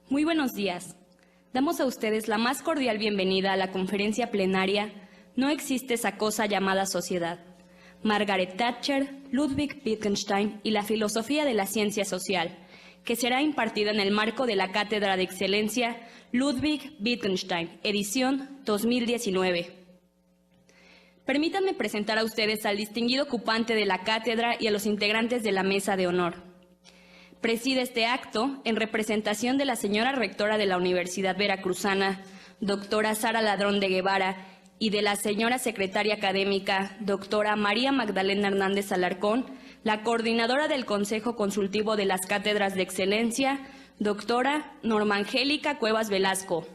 Muy buenos días. Damos a ustedes la más cordial bienvenida a la conferencia plenaria No existe esa cosa llamada sociedad. Margaret Thatcher, Ludwig Wittgenstein y la filosofía de la ciencia social, que será impartida en el marco de la Cátedra de Excelencia Ludwig Wittgenstein, edición 2019. Permítanme presentar a ustedes al distinguido ocupante de la cátedra y a los integrantes de la mesa de honor. Preside este acto, en representación de la señora rectora de la Universidad Veracruzana, doctora Sara Ladrón de Guevara, y de la señora secretaria académica, doctora María Magdalena Hernández Alarcón, la coordinadora del Consejo Consultivo de las Cátedras de Excelencia, doctora Norma Angélica Cuevas Velasco.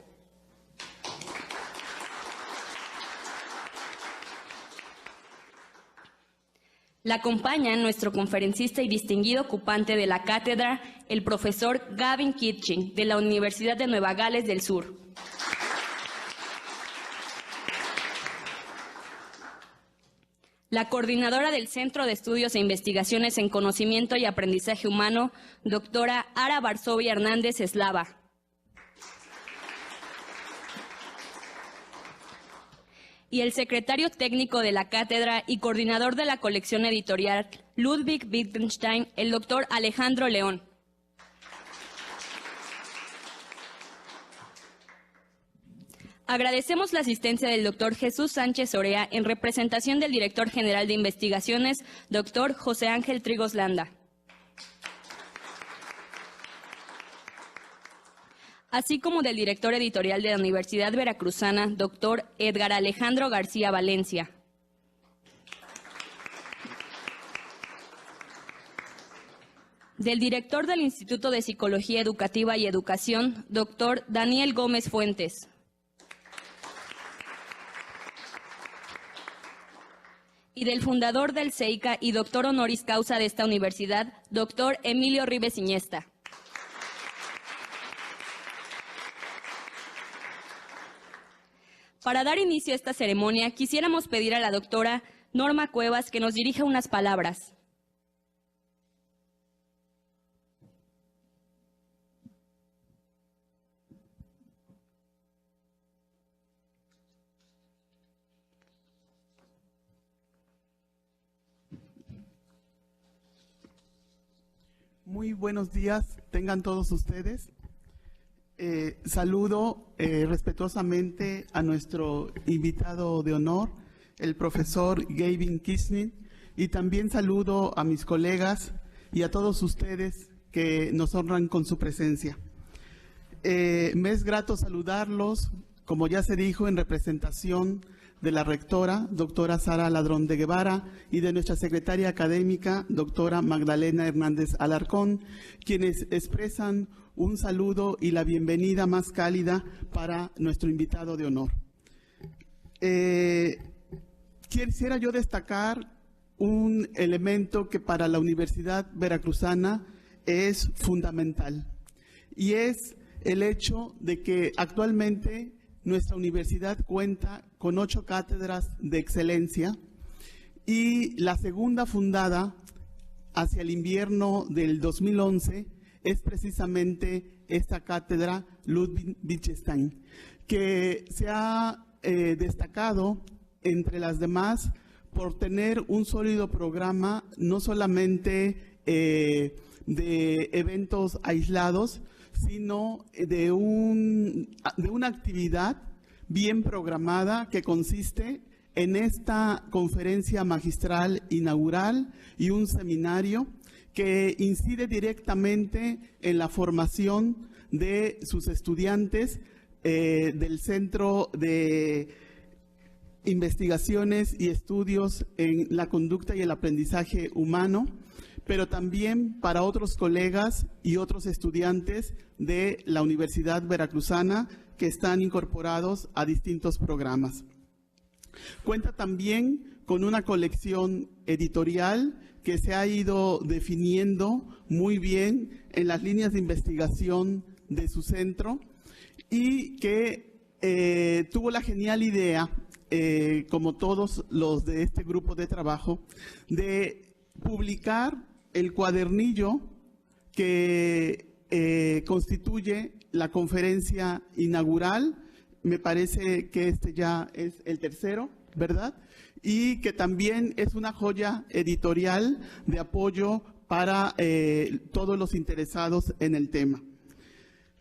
La acompaña nuestro conferencista y distinguido ocupante de la cátedra, el profesor Gavin Kitching, de la Universidad de Nueva Gales del Sur. La coordinadora del Centro de Estudios e Investigaciones en Conocimiento y Aprendizaje Humano, doctora Ara Varsovia Hernández Eslava. Y el secretario técnico de la cátedra y coordinador de la colección editorial Ludwig Wittgenstein, el doctor Alejandro León. Agradecemos la asistencia del doctor Jesús Sánchez Orea en representación del director general de investigaciones, doctor José Ángel Trigos Landa. Así como del director editorial de la Universidad Veracruzana, doctor Edgar Alejandro García Valencia. Del director del Instituto de Psicología Educativa y Educación, doctor Daniel Gómez Fuentes. Y del fundador del CEICA y doctor honoris causa de esta universidad, doctor Emilio Ribes Iñesta. Para dar inicio a esta ceremonia, quisiéramos pedir a la doctora Norma Cuevas que nos dirija unas palabras. Muy buenos días, tengan todos ustedes. Saludo respetuosamente a nuestro invitado de honor, el profesor Gavin Kitching, y también saludo a mis colegas y a todos ustedes que nos honran con su presencia. Me es grato saludarlos, como ya se dijo, en representación de la rectora, doctora Sara Ladrón de Guevara, y de nuestra secretaria académica, doctora Magdalena Hernández Alarcón, quienes expresan un saludo y la bienvenida más cálida para nuestro invitado de honor. Quisiera yo destacar un elemento que para la Universidad Veracruzana es fundamental, y es el hecho de que actualmente nuestra universidad cuenta con 8 cátedras de excelencia, y la segunda, fundada hacia el invierno del 2011, es precisamente esta cátedra Ludwig Wittgenstein, que se ha destacado entre las demás por tener un sólido programa, no solamente de eventos aislados, sino de una actividad bien programada que consiste en esta conferencia magistral inaugural y un seminario que incide directamente en la formación de sus estudiantes del Centro de Investigaciones y Estudios en la Conducta y el Aprendizaje Humano, pero también para otros colegas y otros estudiantes de la Universidad Veracruzana que están incorporados a distintos programas. Cuenta también con una colección editorial que se ha ido definiendo muy bien en las líneas de investigación de su centro, y que tuvo la genial idea, como todos los de este grupo de trabajo, de publicar el cuadernillo que constituye la conferencia inaugural. Me parece que este ya es el tercero, ¿verdad? Y que también es una joya editorial de apoyo para todos los interesados en el tema.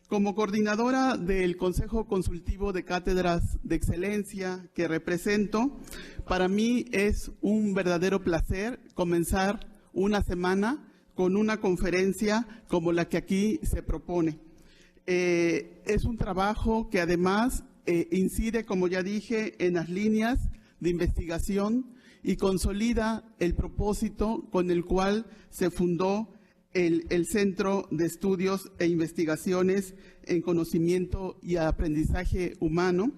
Como coordinadora del Consejo Consultivo de Cátedras de Excelencia que represento, para mí es un verdadero placer comenzar una semana con una conferencia como la que aquí se propone. Es un trabajo que además incide, como ya dije, en las líneas de investigación y consolida el propósito con el cual se fundó el Centro de Estudios e Investigaciones en Conocimiento y Aprendizaje Humano,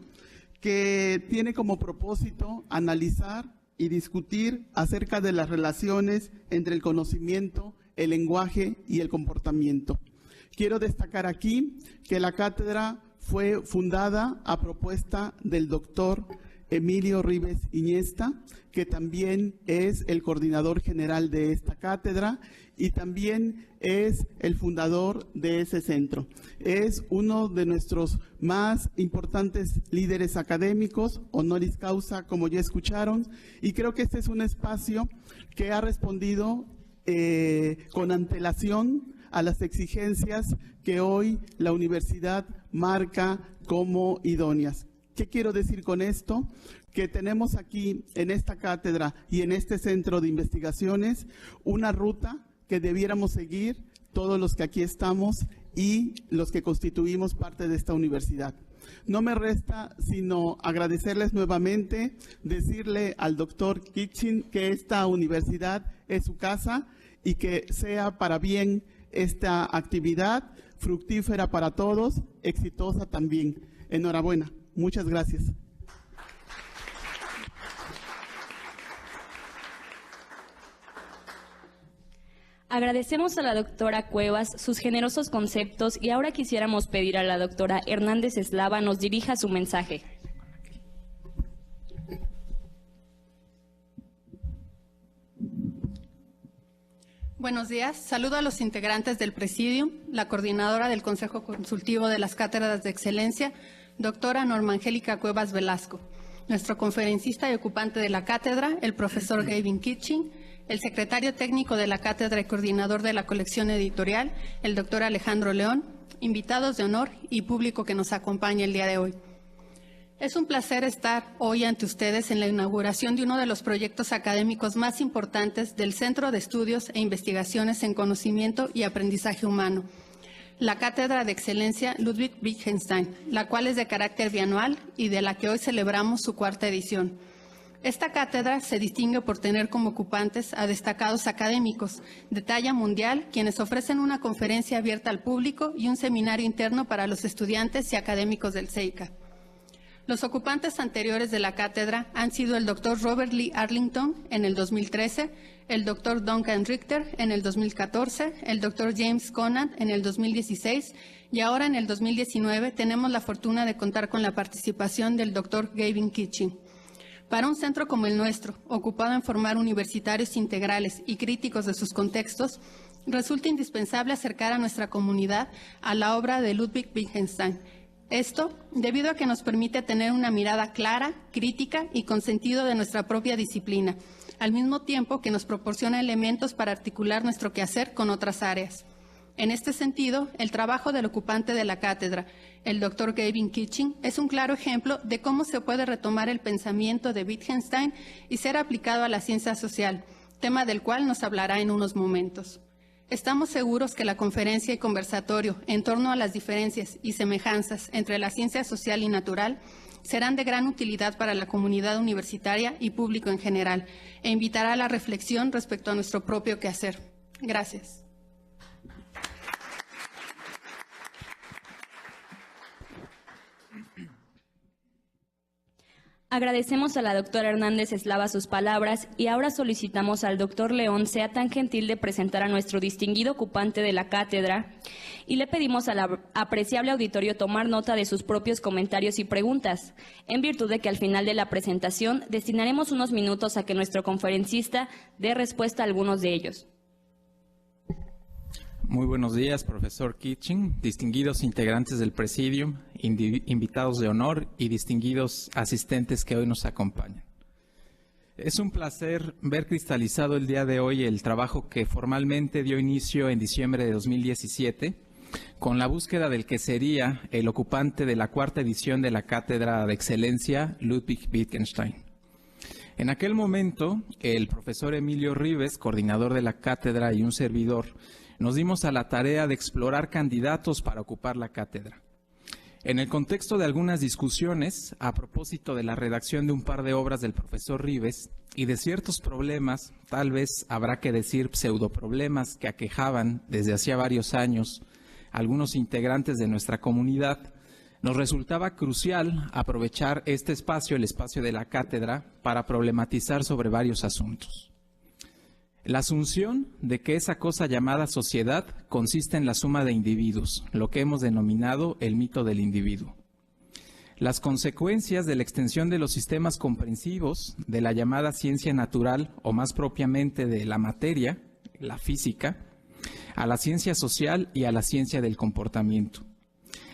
que tiene como propósito analizar y discutir acerca de las relaciones entre el conocimiento, el lenguaje y el comportamiento. Quiero destacar aquí que la cátedra fue fundada a propuesta del doctor Emilio Ribes Iniesta, que también es el coordinador general de esta cátedra y también es el fundador de ese centro. Es uno de nuestros más importantes líderes académicos, honoris causa, como ya escucharon, y creo que este es un espacio que ha respondido con antelación a las exigencias que hoy la universidad marca como idóneas. ¿Qué quiero decir con esto? Que tenemos aquí en esta cátedra y en este centro de investigaciones una ruta que debiéramos seguir todos los que aquí estamos y los que constituimos parte de esta universidad. No me resta sino agradecerles nuevamente, decirle al doctor Kitching que esta universidad es su casa y que sea para bien esta actividad, fructífera para todos, exitosa también. Enhorabuena. Muchas gracias. Agradecemos a la doctora Cuevas sus generosos conceptos y ahora quisiéramos pedir a la doctora Hernández Eslava nos dirija su mensaje. Buenos días. Saludo a los integrantes del Presidium, la coordinadora del Consejo Consultivo de las Cátedras de Excelencia, doctora Norma Angélica Cuevas Velasco, nuestro conferencista y ocupante de la cátedra, el profesor Gavin Kitching, el secretario técnico de la cátedra y coordinador de la colección editorial, el doctor Alejandro León, invitados de honor y público que nos acompaña el día de hoy. Es un placer estar hoy ante ustedes en la inauguración de uno de los proyectos académicos más importantes del Centro de Estudios e Investigaciones en Conocimiento y Aprendizaje Humano, la Cátedra de Excelencia Ludwig Wittgenstein, la cual es de carácter bianual y de la que hoy celebramos su cuarta edición. Esta cátedra se distingue por tener como ocupantes a destacados académicos de talla mundial, quienes ofrecen una conferencia abierta al público y un seminario interno para los estudiantes y académicos del CEICA. Los ocupantes anteriores de la cátedra han sido el doctor Robert Lee Arlington en el 2013, el doctor Duncan Richter en el 2014, el doctor James Conant en el 2016 y ahora en el 2019 tenemos la fortuna de contar con la participación del doctor Gavin Kitching. Para un centro como el nuestro, ocupado en formar universitarios integrales y críticos de sus contextos, resulta indispensable acercar a nuestra comunidad a la obra de Ludwig Wittgenstein. Esto debido a que nos permite tener una mirada clara, crítica y con sentido de nuestra propia disciplina, al mismo tiempo que nos proporciona elementos para articular nuestro quehacer con otras áreas. En este sentido, el trabajo del ocupante de la cátedra, el doctor Gavin Kitching, es un claro ejemplo de cómo se puede retomar el pensamiento de Wittgenstein y ser aplicado a la ciencia social, tema del cual nos hablará en unos momentos. Estamos seguros que la conferencia y conversatorio en torno a las diferencias y semejanzas entre la ciencia social y natural serán de gran utilidad para la comunidad universitaria y público en general e invitará a la reflexión respecto a nuestro propio quehacer. Gracias. Agradecemos a la doctora Hernández Eslava sus palabras y ahora solicitamos al doctor León sea tan gentil de presentar a nuestro distinguido ocupante de la cátedra y le pedimos al apreciable auditorio tomar nota de sus propios comentarios y preguntas, en virtud de que al final de la presentación destinaremos unos minutos a que nuestro conferencista dé respuesta a algunos de ellos. Muy buenos días, profesor Kitching, distinguidos integrantes del Presidium, invitados de honor y distinguidos asistentes que hoy nos acompañan. Es un placer ver cristalizado el día de hoy el trabajo que formalmente dio inicio en diciembre de 2017 con la búsqueda del que sería el ocupante de la cuarta edición de la Cátedra de Excelencia Ludwig Wittgenstein. En aquel momento, el profesor Emilio Rives, coordinador de la cátedra, y un servidor, nos dimos a la tarea de explorar candidatos para ocupar la cátedra. En el contexto de algunas discusiones, a propósito de la redacción de un par de obras del profesor Rives y de ciertos problemas, tal vez habrá que decir pseudoproblemas que aquejaban desde hacía varios años algunos integrantes de nuestra comunidad, nos resultaba crucial aprovechar este espacio, el espacio de la cátedra, para problematizar sobre varios asuntos. La asunción de que esa cosa llamada sociedad consiste en la suma de individuos, lo que hemos denominado el mito del individuo. Las consecuencias de la extensión de los sistemas comprensivos de la llamada ciencia natural, o más propiamente de la materia, la física, a la ciencia social y a la ciencia del comportamiento.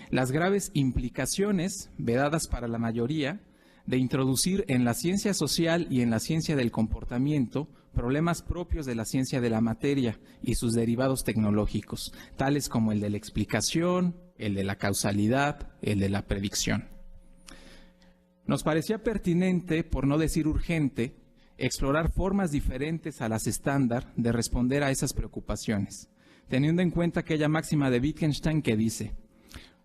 Las graves implicaciones, vedadas para la mayoría, de introducir en la ciencia social y en la ciencia del comportamiento problemas propios de la ciencia de la materia y sus derivados tecnológicos, tales como el de la explicación, el de la causalidad, el de la predicción. Nos parecía pertinente, por no decir urgente, explorar formas diferentes a las estándar de responder a esas preocupaciones, teniendo en cuenta aquella máxima de Wittgenstein que dice: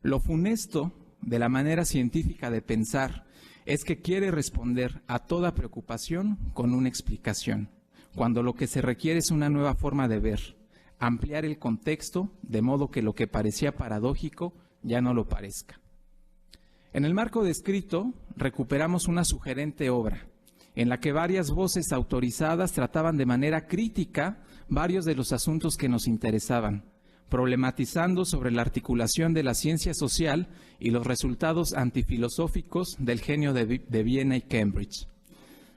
lo funesto de la manera científica de pensar es que quiere responder a toda preocupación con una explicación, cuando lo que se requiere es una nueva forma de ver, ampliar el contexto de modo que lo que parecía paradójico ya no lo parezca. En el marco descrito, recuperamos una sugerente obra, en la que varias voces autorizadas trataban de manera crítica varios de los asuntos que nos interesaban, problematizando sobre la articulación de la ciencia social y los resultados antifilosóficos del genio de Viena y Cambridge.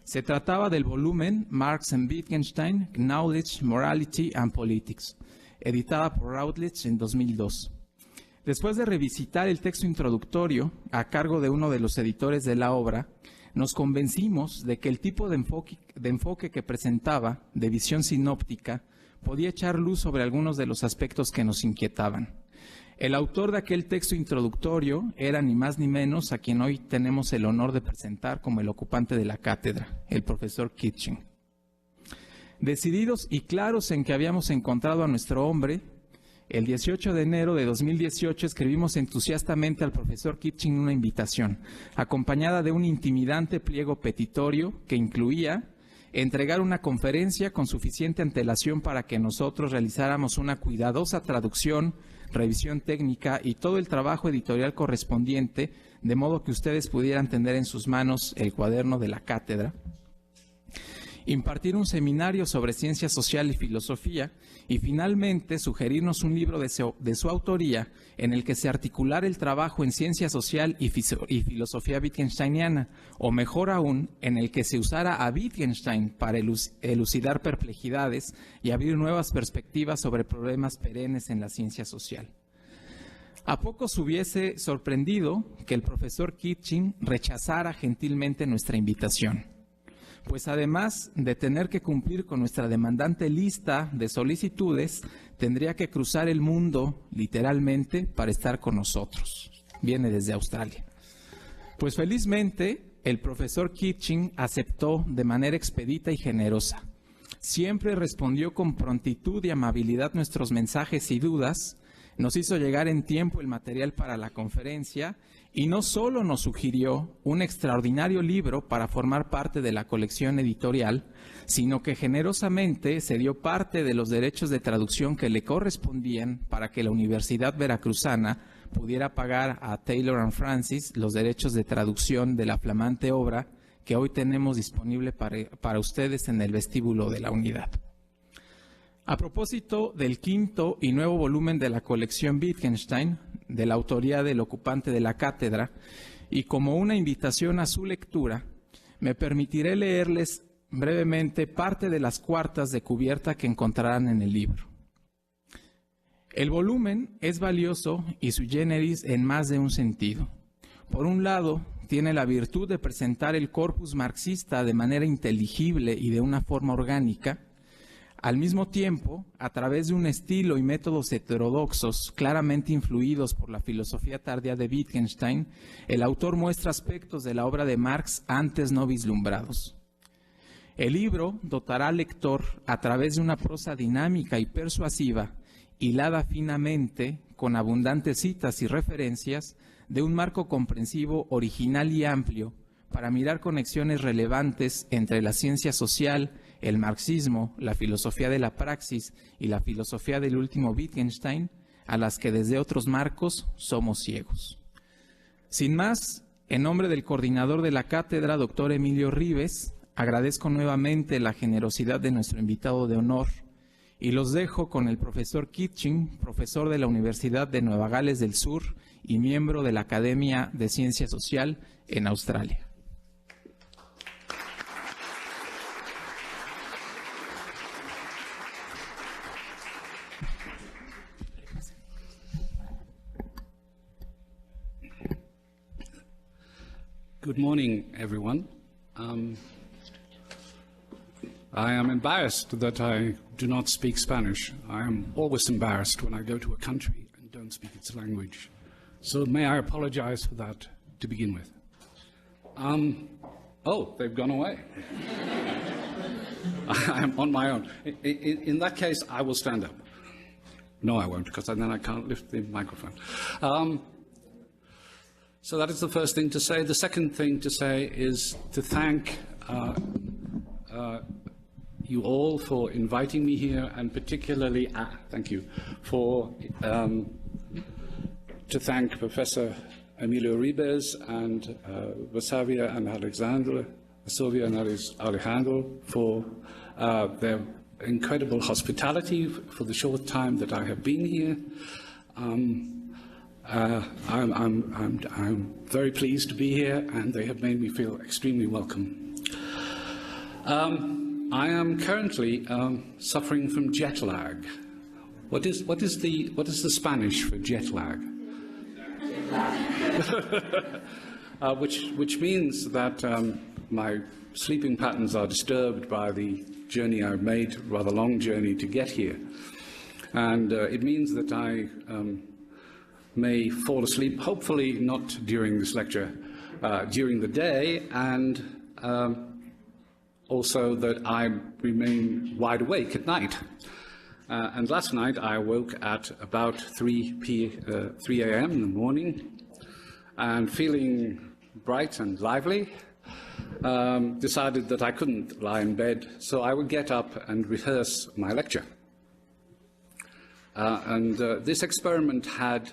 Se trataba del volumen Marx and Wittgenstein, Knowledge, Morality and Politics, editada por Routledge en 2002. Después de revisitar el texto introductorio a cargo de uno de los editores de la obra, nos convencimos de que el tipo de enfoque que presentaba, de visión sinóptica, podía echar luz sobre algunos de los aspectos que nos inquietaban. El autor de aquel texto introductorio era ni más ni menos a quien hoy tenemos el honor de presentar como el ocupante de la cátedra, el profesor Kitching. Decididos y claros en que habíamos encontrado a nuestro hombre, el 18 de enero de 2018 escribimos entusiastamente al profesor Kitching una invitación, acompañada de un intimidante pliego petitorio que incluía entregar una conferencia con suficiente antelación para que nosotros realizáramos una cuidadosa traducción, revisión técnica y todo el trabajo editorial correspondiente, de modo que ustedes pudieran tener en sus manos el cuaderno de la cátedra, impartir un seminario sobre ciencia social y filosofía y finalmente sugerirnos un libro de su autoría en el que se articulara el trabajo en ciencia social y filosofía wittgensteiniana, o mejor aún, en el que se usara a Wittgenstein para elucidar perplejidades y abrir nuevas perspectivas sobre problemas perennes en la ciencia social. A pocos hubiese sorprendido que el profesor Kitching rechazara gentilmente nuestra invitación, pues además de tener que cumplir con nuestra demandante lista de solicitudes, tendría que cruzar el mundo, literalmente, para estar con nosotros. Viene desde Australia. Pues felizmente, el profesor Kitching aceptó de manera expedita y generosa. Siempre respondió con prontitud y amabilidad nuestros mensajes y dudas, nos hizo llegar en tiempo el material para la conferencia y no solo nos sugirió un extraordinario libro para formar parte de la colección editorial, sino que generosamente se dio parte de los derechos de traducción que le correspondían para que la Universidad Veracruzana pudiera pagar a Taylor & Francis los derechos de traducción de la flamante obra que hoy tenemos disponible para ustedes en el vestíbulo de la unidad. A propósito del quinto y nuevo volumen de la colección Wittgenstein, de la autoría del ocupante de la cátedra, y como una invitación a su lectura, me permitiré leerles brevemente parte de las cuartas de cubierta que encontrarán en el libro. El volumen es valioso y sui generis en más de un sentido. Por un lado, tiene la virtud de presentar el corpus marxista de manera inteligible y de una forma orgánica. Al mismo tiempo, a través de un estilo y métodos heterodoxos claramente influidos por la filosofía tardía de Wittgenstein, el autor muestra aspectos de la obra de Marx antes no vislumbrados. El libro dotará al lector, a través de una prosa dinámica y persuasiva, hilada finamente, con abundantes citas y referencias, de un marco comprensivo original y amplio, para mirar conexiones relevantes entre la ciencia social, el marxismo, la filosofía de la praxis y la filosofía del último Wittgenstein, a las que desde otros marcos somos ciegos. Sin más, en nombre del coordinador de la cátedra, doctor Emilio Rives, agradezco nuevamente la generosidad de nuestro invitado de honor y los dejo con el profesor Kitching, profesor de la Universidad de Nueva Gales del Sur y miembro de la Academia de Ciencia Social en Australia. Good morning, everyone. I am embarrassed that I do not speak Spanish. I am always embarrassed when I go to a country and don't speak its language. So may I apologize for that to begin with. Oh, they've gone away. I am on my own. In that case, I will stand up. No, I won't, because then I can't lift the microphone. So that is the first thing to say. The second thing to say is to thank you all for inviting me here, and particularly, thank you, for to thank Professor Emilio Ribes and Vasavia and Alejandro for their incredible hospitality for the short time that I have been here. I'm very pleased to be here, and they have made me feel extremely welcome. I am currently suffering from jet lag. What is the Spanish for jet lag? Which means that my sleeping patterns are disturbed by the journey I've made, rather long journey to get here, and it means that I may fall asleep, hopefully not during this lecture, during the day, and also that I remain wide awake at night. And last night I woke at about 3 a.m. in the morning, and feeling bright and lively, decided that I couldn't lie in bed, so I would get up and rehearse my lecture. And this experiment had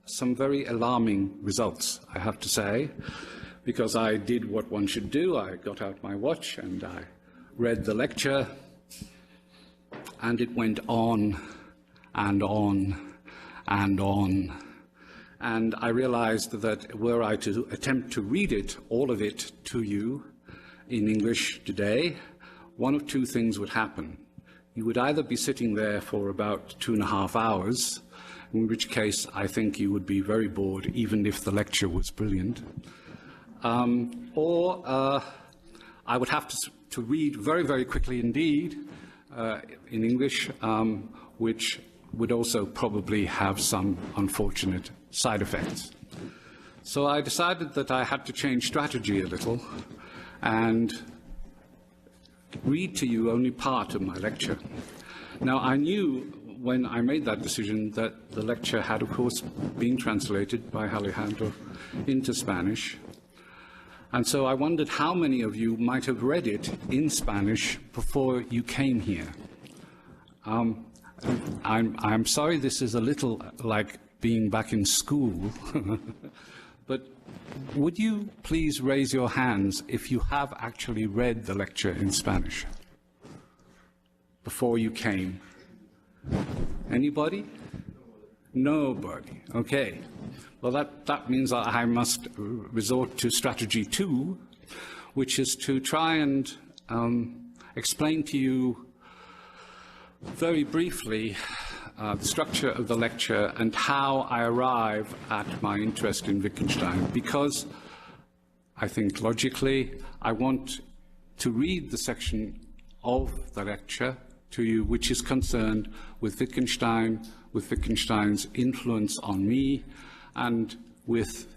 some very alarming results, I have to say, because I did what one should do. I got out my watch and I read the lecture, and it went on and on and on. And I realized that were I to attempt to read it, all of it, to you in English today, one of two things would happen. You would either be sitting there for about 2.5 hours, in which case I think you would be very bored, even if the lecture was brilliant. Or I would have to read very, very quickly indeed in English, which would also probably have some unfortunate side effects. So I decided that I had to change strategy a little and read to you only part of my lecture. Now, I knew when I made that decision that the lecture had, of course, been translated by Alejandro into Spanish. And so I wondered how many of you might have read it in Spanish before you came here. I'm sorry this is a little like being back in school, but would you please raise your hands if you have actually read the lecture in Spanish before you came? Anybody? Nobody. Okay. Well, that means that I must resort to strategy 2, which is to try and explain to you very briefly the structure of the lecture and how I arrive at my interest in Wittgenstein, because I think logically I want to read the section of the lecture to you which is concerned with Wittgenstein, with Wittgenstein's influence on me, and with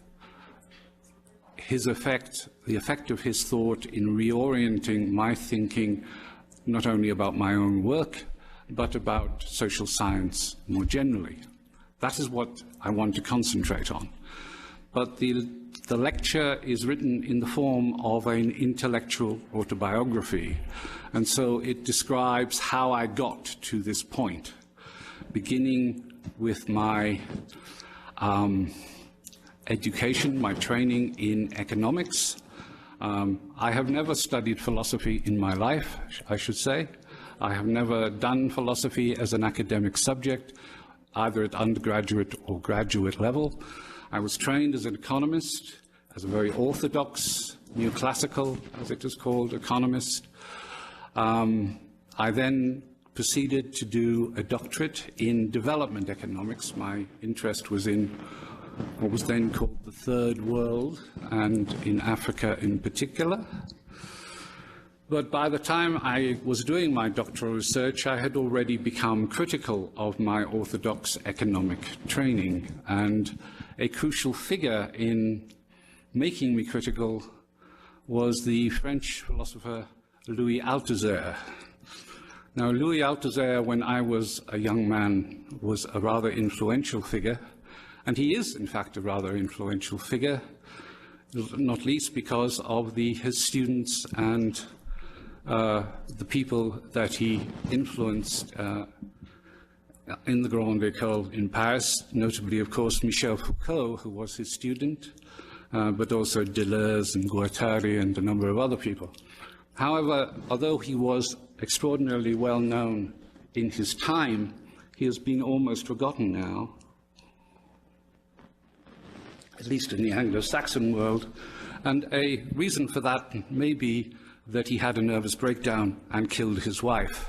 his effect, the effect of his thought in reorienting my thinking, not only about my own work, but about social science more generally. That is what I want to concentrate on. But the lecture is written in the form of an intellectual autobiography, and so it describes how I got to this point, beginning with my education, my training in economics. I have never studied philosophy in my life, I should say. I have never done philosophy as an academic subject, either at undergraduate or graduate level. I was trained as an economist, as a very orthodox, neoclassical, as it is called, economist. I then proceeded to do a doctorate in development economics. My interest was in what was then called the Third World, and in Africa in particular. But by the time I was doing my doctoral research, I had already become critical of my orthodox economic training, and a crucial figure in making me critical was the French philosopher Louis Althusser. Now, Louis Althusser, when I was a young man, was a rather influential figure, and he is, in fact, a rather influential figure, not least because of his students and the people that he influenced in the Grande École in Paris, notably, of course, Michel Foucault, who was his student, but also Deleuze and Guattari and a number of other people. However, although he was extraordinarily well known in his time, he has been almost forgotten now, at least in the Anglo-Saxon world, and a reason for that may be that he had a nervous breakdown and killed his wife.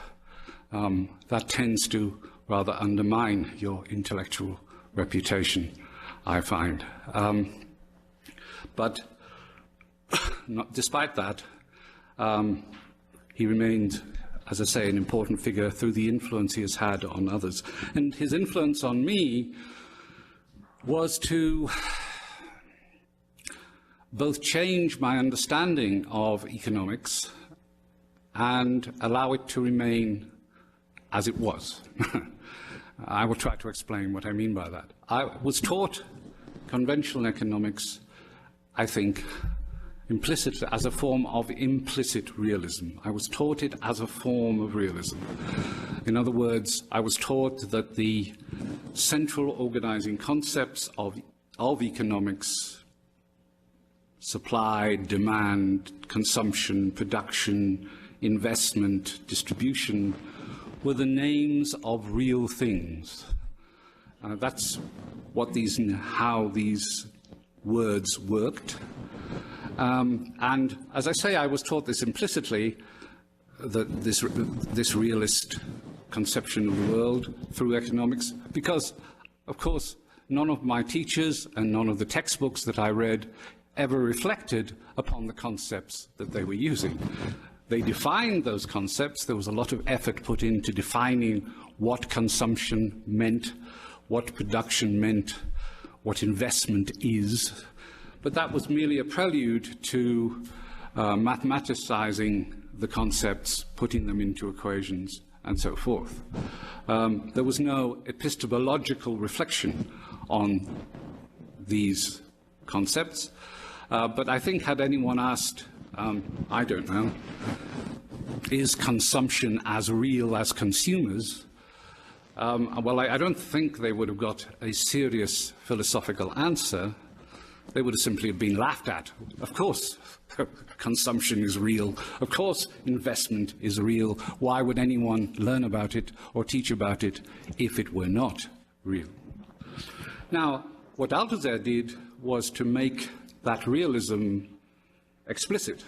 That tends to rather undermine your intellectual reputation, I find. But despite that, he remained, as I say, an important figure through the influence he has had on others. And his influence on me was to both change my understanding of economics and allow it to remain as it was. I will try to explain what I mean by that. I was taught conventional economics, I think, implicit as a form of implicit realism. I was taught it as a form of realism. In other words, I was taught that the central organizing concepts of economics, supply, demand, consumption, production, investment, distribution, were the names of real things. That's what how these words worked. And as I say, I was taught this implicitly, that this realist conception of the world through economics, because, of course, none of my teachers and none of the textbooks that I read ever reflected upon the concepts that they were using. They defined those concepts. There was a lot of effort put into defining what consumption meant, what production meant, what investment is. But that was merely a prelude to mathematicizing the concepts, putting them into equations, and so forth. There was no epistemological reflection on these concepts. But I think had anyone asked, I don't know, is consumption as real as consumers? Well, I don't think they would have got a serious philosophical answer. They would have simply been laughed at. Of course, consumption is real. Of course, investment is real. Why would anyone learn about it or teach about it if it were not real? Now, what Althusser did was to make that realism explicit.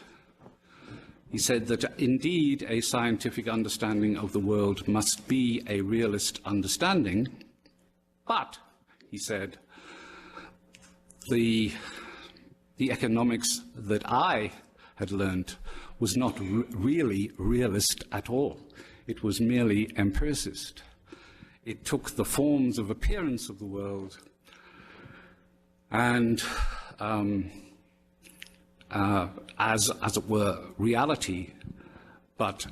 He said that indeed a scientific understanding of the world must be a realist understanding, but, he said, the economics that I had learnt was not really realist at all. It was merely empiricist. It took the forms of appearance of the world and, as it were, reality, but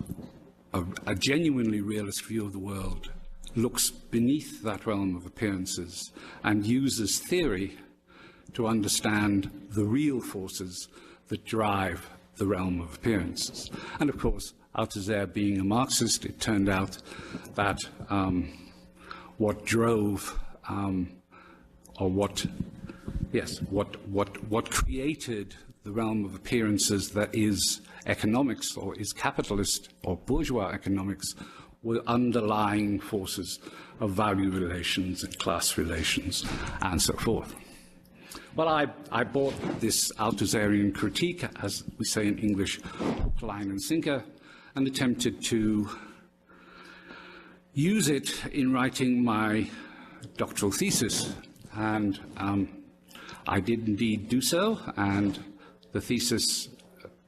a genuinely realist view of the world looks beneath that realm of appearances and uses theory to understand the real forces that drive the realm of appearances. And of course, Althusser being a Marxist, it turned out that what drove, or what created the realm of appearances that is economics, or is capitalist or bourgeois economics, were underlying forces of value relations and class relations and so forth. Well, I bought this Althusserian critique, as we say in English, hook, line and sinker, and attempted to use it in writing my doctoral thesis. And I did indeed do so, and the thesis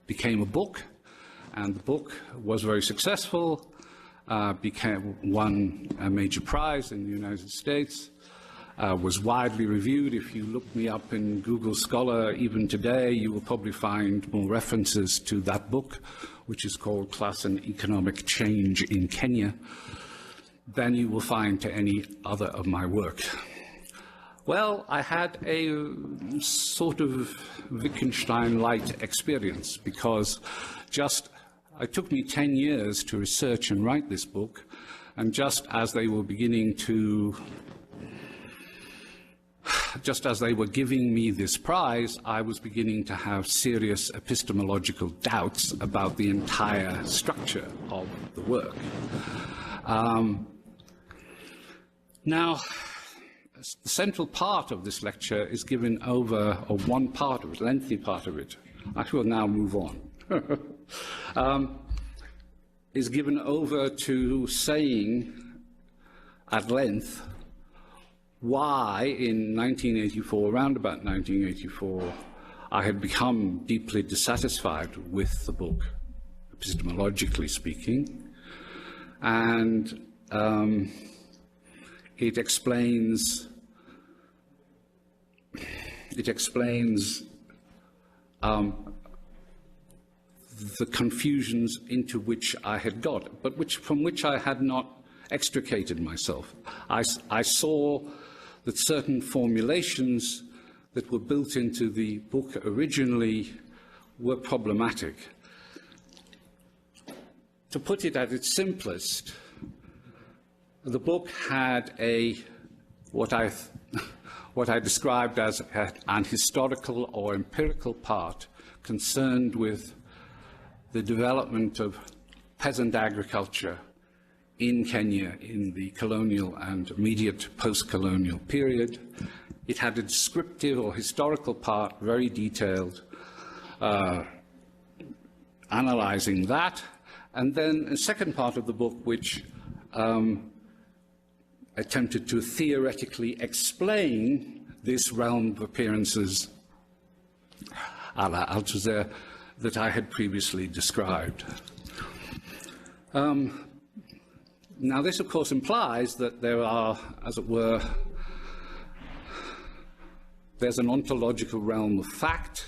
became a book, and the book was very successful, won a major prize in the United States, was widely reviewed. If you look me up in Google Scholar, even today, you will probably find more references to that book, which is called Class and Economic Change in Kenya, than you will find to any other of my work. Well, I had a sort of Wittgenstein-light experience, because it took me 10 years to research and write this book, and just as they were giving me this prize, I was beginning to have serious epistemological doubts about the entire structure of the work. Now, the central part of this lecture is given over, or one part of it, lengthy part of it, I will now move on, is given over to saying at length why in 1984, around about 1984, I had become deeply dissatisfied with the book, epistemologically speaking, and it explains the confusions into which I had got, but from which I had not extricated myself. I saw that certain formulations that were built into the book originally were problematic. To put it at its simplest, the book had what I described as an historical or empirical part concerned with the development of peasant agriculture in Kenya in the colonial and immediate post-colonial period. It had a descriptive or historical part, very detailed, analyzing that, and then a second part of the book which attempted to theoretically explain this realm of appearances a la Althusser that I had previously described. Now, this, of course, implies that there are, as it were, there's an ontological realm of fact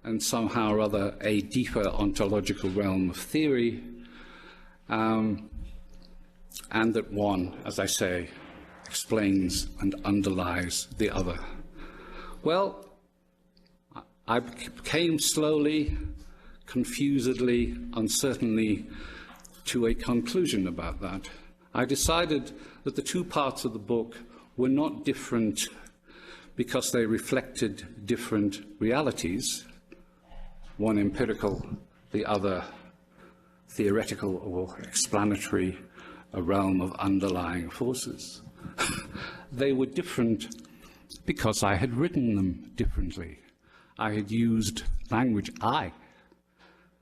and somehow or other a deeper ontological realm of theory, and that one, as I say, explains and underlies the other. Well, I came slowly, confusedly, uncertainly to a conclusion about that. I decided that the two parts of the book were not different because they reflected different realities, one empirical, the other theoretical or explanatory, a realm of underlying forces. They were different because I had written them differently. I had used language I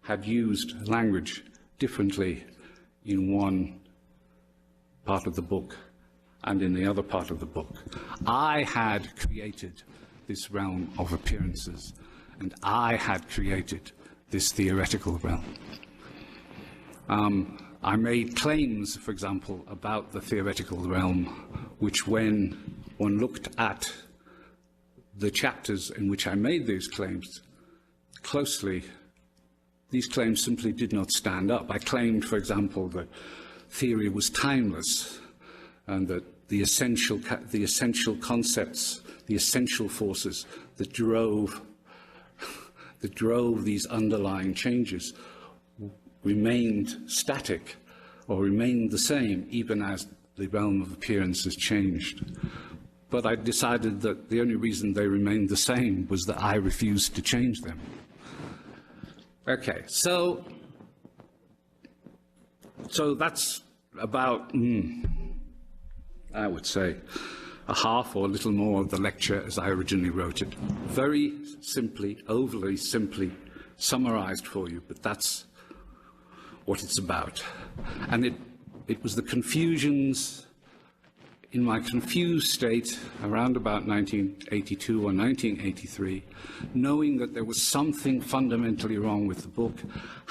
had used language differently in one part of the book and in the other part of the book. I had created this realm of appearances, and I had created this theoretical realm. I made claims, for example, about the theoretical realm, which when one looked at the chapters in which I made these claims closely, these claims simply did not stand up. I claimed, for example, that theory was timeless and that the essential concepts, the essential forces that drove these underlying changes remained static or remained the same even as the realm of appearances changed. But I decided that the only reason they remained the same was that I refused to change them. Okay, so that's about, I would say, a half or a little more of the lecture as I originally wrote it. Very simply, overly simply summarized for you, but that's what it's about. And it was the confusions in my confused state around about 1982 or 1983, knowing that there was something fundamentally wrong with the book,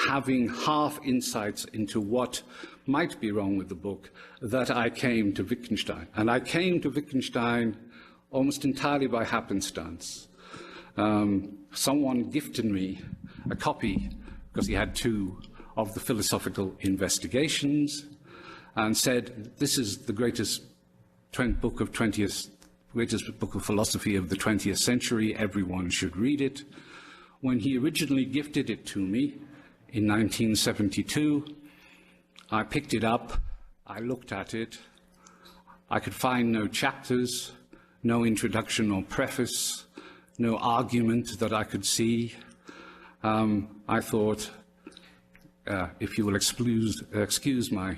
having half insights into what might be wrong with the book, that I came to Wittgenstein. And I came to Wittgenstein almost entirely by happenstance. Someone gifted me a copy, because he had two, of the Philosophical Investigations, and said, this is the greatest book of philosophy of the 20th century, everyone should read it. When he originally gifted it to me in 1972, I picked it up, I looked at it, I could find no chapters, no introduction or preface, no argument that I could see. I thought, if you will excuse my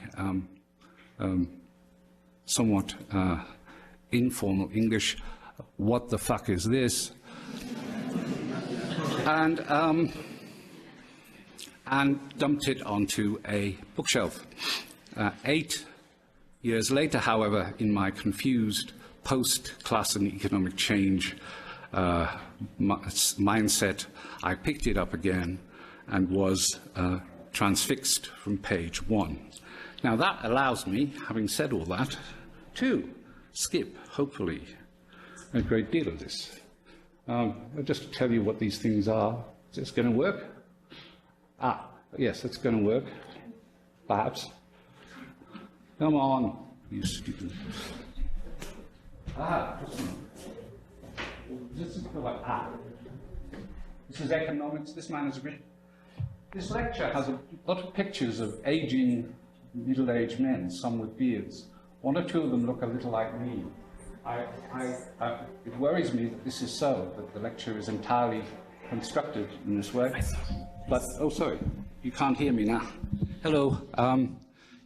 somewhat informal English, what the fuck is this? And dumped it onto a bookshelf. 8 years later, however, in my confused post-class and economic change mindset, I picked it up again and was transfixed from page 1. Now that allows me, having said all that, to skip, hopefully, a great deal of this. Just to tell you what these things are. Is this going to work? Yes, it's going to work. Perhaps. Come on, you stupid. This is economics. This man has written. This lecture has a lot of pictures of aging, middle-aged men, some with beards. One or two of them look a little like me. It worries me that this is so, that the lecture is entirely constructed in this way. But, oh, sorry, you can't hear me now. Hello.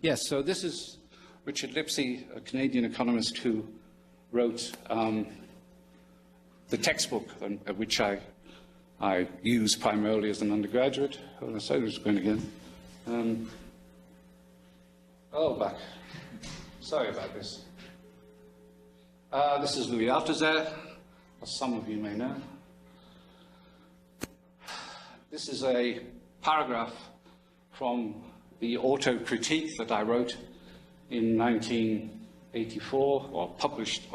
Yes, so this is Richard Lipsey, a Canadian economist who wrote the textbook which I use primarily as an undergraduate. Oh, sorry, I was going again. Back. Sorry about this. This is Louis Althusser, as some of you may know. This is a paragraph from the auto-critique that I wrote in 1984, or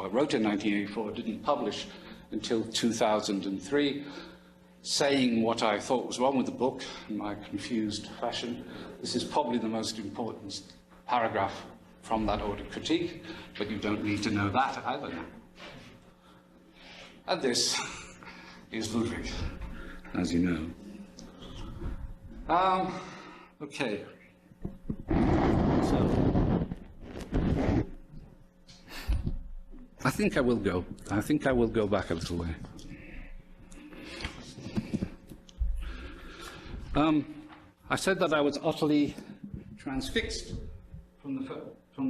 wrote in 1984, didn't publish until 2003, saying what I thought was wrong with the book in my confused fashion. This is probably the most important paragraph from that auto-critique, but you don't need to know that either now. And this is Ludwig, as you know. Okay. So, I think I will go back a little way. I said that I was utterly transfixed from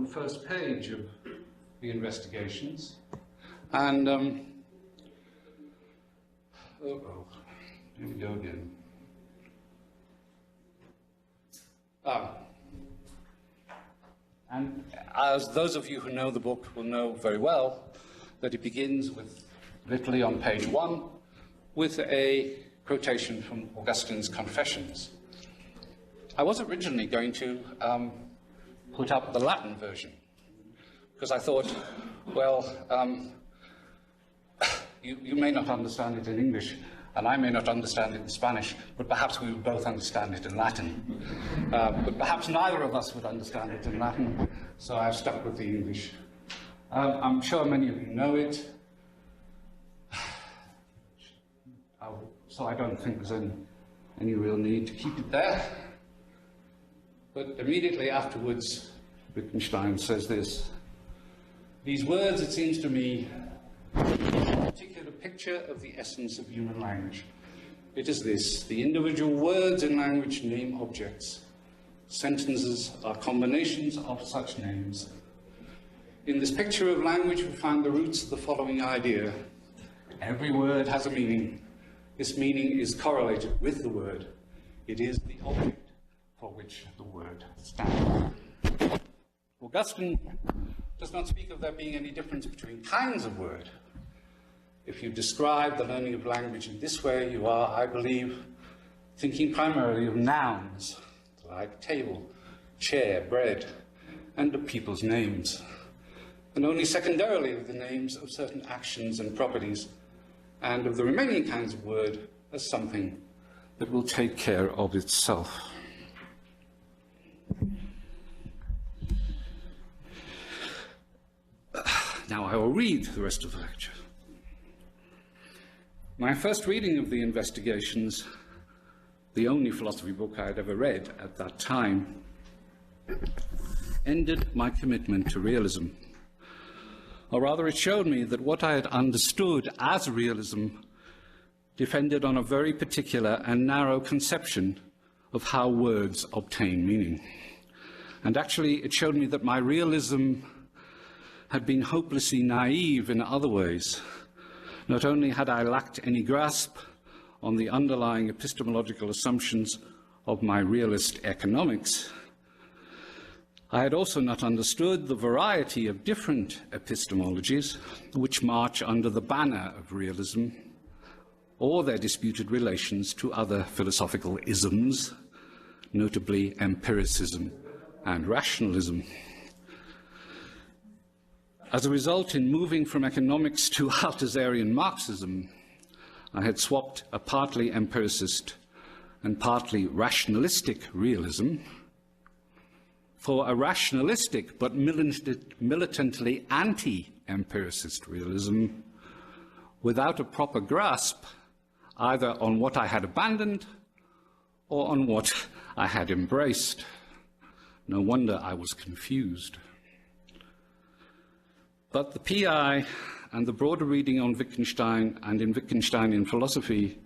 the first page of the investigations, and here we go again. as those of you who know the book will know very well, that it begins with, literally on page 1, with a quotation from Augustine's Confessions. I was originally going to put up the Latin version, because I thought, well, you may not understand it in English, and I may not understand it in Spanish, but perhaps we would both understand it in Latin. But perhaps neither of us would understand it in Latin, so I've stuck with the English. I'm sure many of you know it, so I don't think there's any real need to keep it there. But immediately afterwards, Wittgenstein says this: "These words, it seems to me, a particular picture of the essence of human language. It is this: the individual words in language name objects. Sentences are combinations of such names. In this picture of language, we find the roots of the following idea. Every word has a meaning. This meaning is correlated with the word. It is the object for which the word stands." Augustine does not speak of there being any difference between kinds of word. If you describe the learning of language in this way, you are, I believe, thinking primarily of nouns, like table, chair, bread, and of people's names, and only secondarily of the names of certain actions and properties, and of the remaining kinds of word as something that will take care of itself. Now I will read the rest of the lecture. My first reading of the Investigations, the only philosophy book I had ever read at that time, ended my commitment to realism. Or rather, it showed me that what I had understood as realism depended on a very particular and narrow conception of how words obtain meaning. And actually, it showed me that my realism had been hopelessly naive in other ways. Not only had I lacked any grasp on the underlying epistemological assumptions of my realist economics, I had also not understood the variety of different epistemologies which march under the banner of realism, or their disputed relations to other philosophical isms, notably empiricism and rationalism. As a result, in moving from economics to Althusserian Marxism, I had swapped a partly empiricist and partly rationalistic realism for a rationalistic but militantly anti-empiricist realism, without a proper grasp either on what I had abandoned or on what I had embraced. No wonder I was confused. But the PI and the broader reading on Wittgenstein and in Wittgensteinian philosophy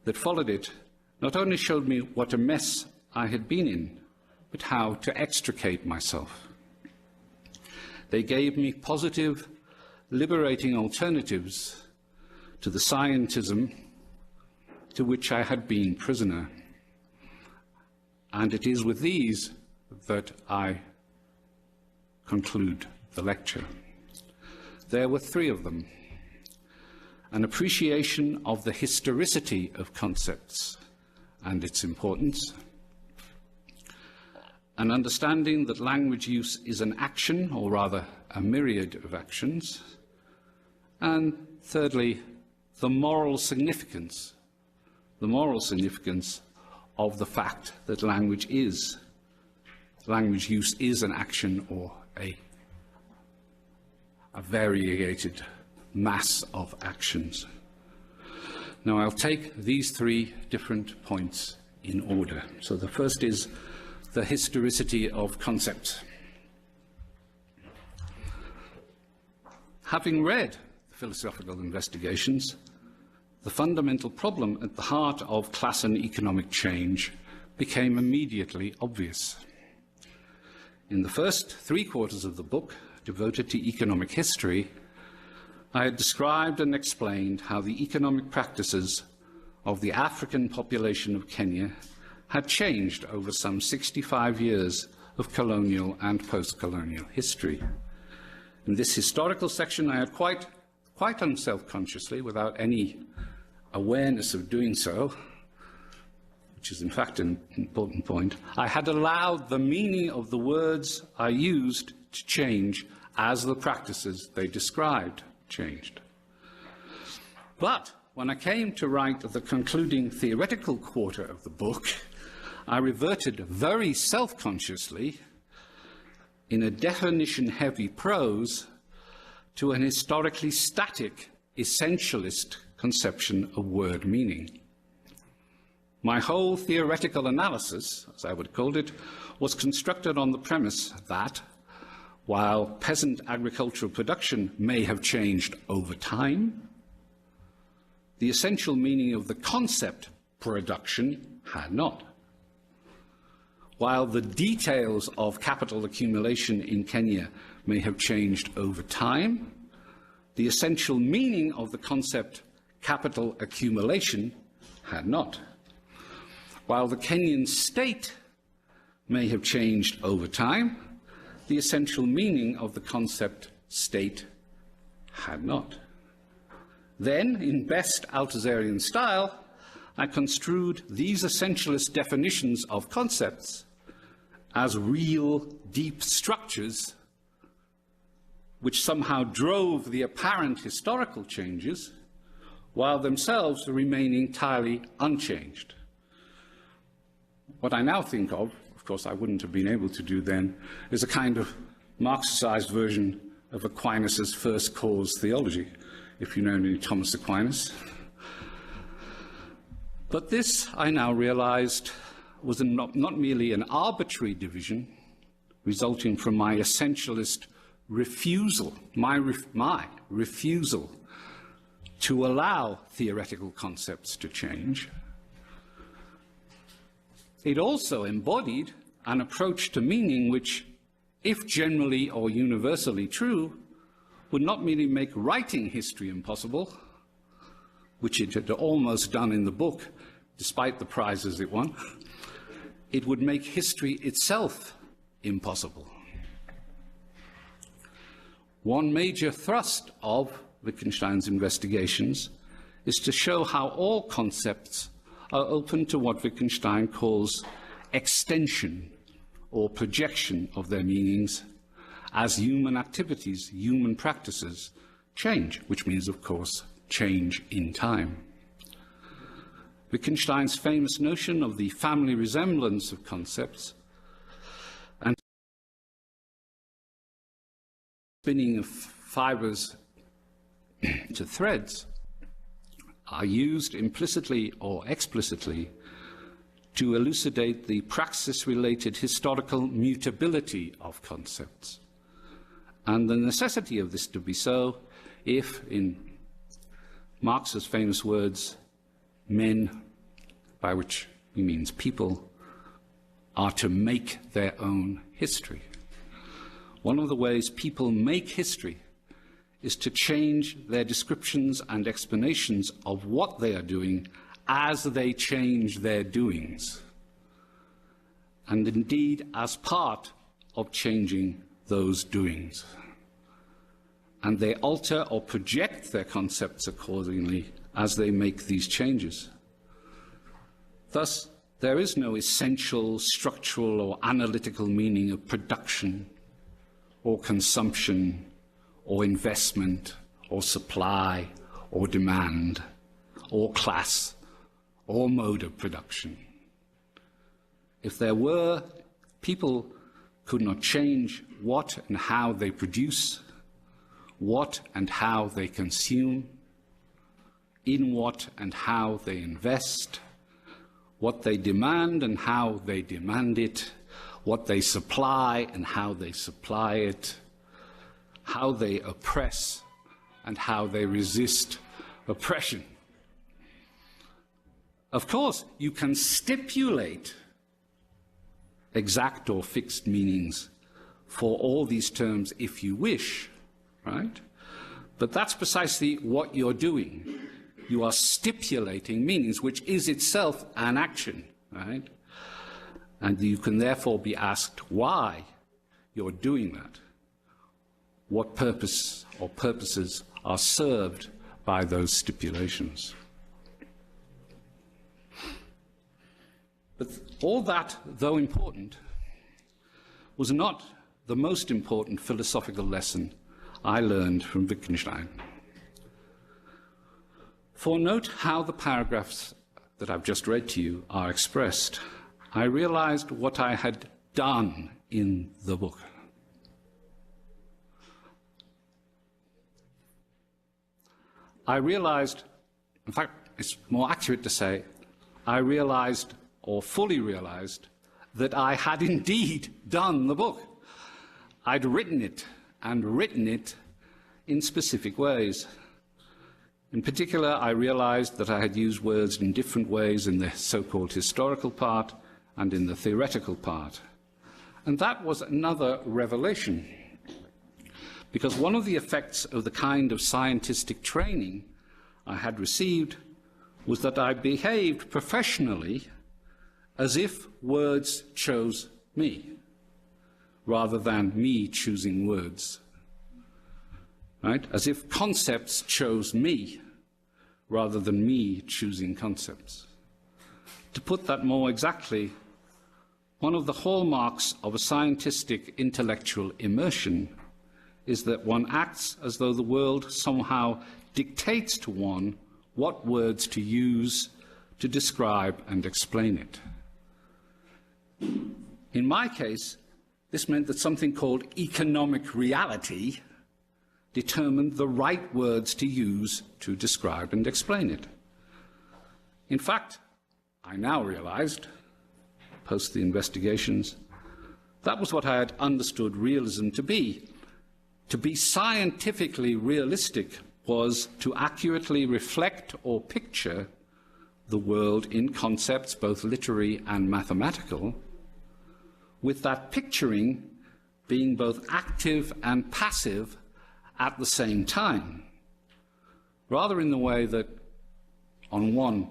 that followed it not only showed me what a mess I had been in, but how to extricate myself. They gave me positive, liberating alternatives to the scientism to which I had been prisoner. And it is with these that I conclude the lecture. There were three of them: an appreciation of the historicity of concepts and its importance, an understanding that language use is an action, or rather a myriad of actions, and thirdly, the moral significance of the fact that language use is an action or a variegated mass of actions. Now, I'll take these three different points in order. So the first is the historicity of concepts. Having read the Philosophical Investigations, the fundamental problem at the heart of class and economic change became immediately obvious. In the first 3/4 of the book, devoted to economic history, I had described and explained how the economic practices of the African population of Kenya had changed over some 65 years of colonial and post-colonial history. In this historical section, I had quite unselfconsciously, without any awareness of doing so, which is in fact an important point, I had allowed the meaning of the words I used to change as the practices they described changed. But when I came to write the concluding theoretical quarter of the book, I reverted very self-consciously, in a definition-heavy prose, to an historically static, essentialist conception of word meaning. My whole theoretical analysis, as I would have called it, was constructed on the premise that, while peasant agricultural production may have changed over time, the essential meaning of the concept production had not. While the details of capital accumulation in Kenya may have changed over time, the essential meaning of the concept capital accumulation had not. While the Kenyan state may have changed over time, the essential meaning of the concept state had not. Then, in best Althusserian style, I construed these essentialist definitions of concepts as real, deep structures which somehow drove the apparent historical changes, while themselves remaining entirely unchanged. What I now think of course I wouldn't have been able to do then, is a kind of Marxicized version of Aquinas' first cause theology, if you know any Thomas Aquinas. But this, I now realized, was not merely an arbitrary division resulting from my essentialist refusal, my refusal to allow theoretical concepts to change. It also embodied an approach to meaning which, if generally or universally true, would not merely make writing history impossible, which it had almost done in the book, despite the prizes it won, it would make history itself impossible. One major thrust of Wittgenstein's investigations is to show how all concepts are open to what Wittgenstein calls extension or projection of their meanings as human activities, human practices change, which means, of course, change in time. Wittgenstein's famous notion of the family resemblance of concepts and spinning of fibers to threads are used implicitly or explicitly to elucidate the praxis-related historical mutability of concepts, and the necessity of this to be so if, in Marx's famous words, men, by which he means people, are to make their own history. One of the ways people make history is to change their descriptions and explanations of what they are doing as they change their doings, and indeed as part of changing those doings. And they alter or project their concepts accordingly as they make these changes. Thus, there is no essential, structural, or analytical meaning of production, or consumption, or investment, or supply, or demand, or class, or mode of production. If there were, people could not change what and how they produce, what and how they consume, in what and how they invest, what they demand and how they demand it, what they supply and how they supply it, how they oppress and how they resist oppression. Of course, you can stipulate exact or fixed meanings for all these terms if you wish, right? But that's precisely what you're doing. You are stipulating meanings, which is itself an action, right? and you can therefore be asked why you're doing that. What purpose or purposes are served by those stipulations? But all that, though important, was not the most important philosophical lesson I learned from Wittgenstein. For note how the paragraphs that I've just read to you are expressed. I realized what I had done in the book. I realized, in fact, it's more accurate to say, I realized, or fully realized, that I had indeed done the book. I'd written it, and written it in specific ways. In particular, I realized that I had used words in different ways in the so-called historical part and in the theoretical part. And that was another revelation, because one of the effects of the kind of scientific training I had received was that I behaved professionally as if words chose me, rather than me choosing words. Right? As if concepts chose me, rather than me choosing concepts. To put that more exactly, one of the hallmarks of a scientific intellectual immersion is that one acts as though the world somehow dictates to one what words to use to describe and explain it. In my case, this meant that something called economic reality determined the right words to use to describe and explain it. In fact, I now realized, post the investigations, that was what I had understood realism to be. To be scientifically realistic was to accurately reflect or picture the world in concepts both literary and mathematical, with that picturing being both active and passive at the same time, rather in the way that, on one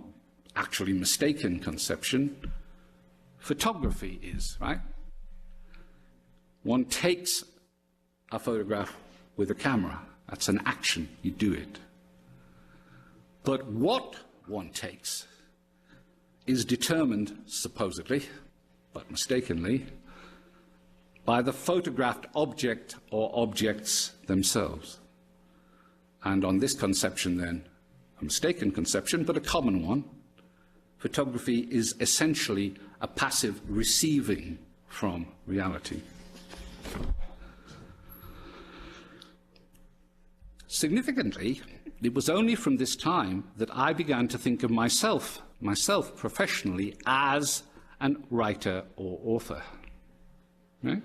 actually mistaken conception, photography is, right? One takes a photograph with a camera. That's an action, you do it. But what one takes is determined, supposedly, but mistakenly, by the photographed object or objects themselves. And on this conception, then, a mistaken conception, but a common one, photography is essentially a passive receiving from reality. Significantly, it was only from this time that I began to think of myself professionally, as a writer or author. Right?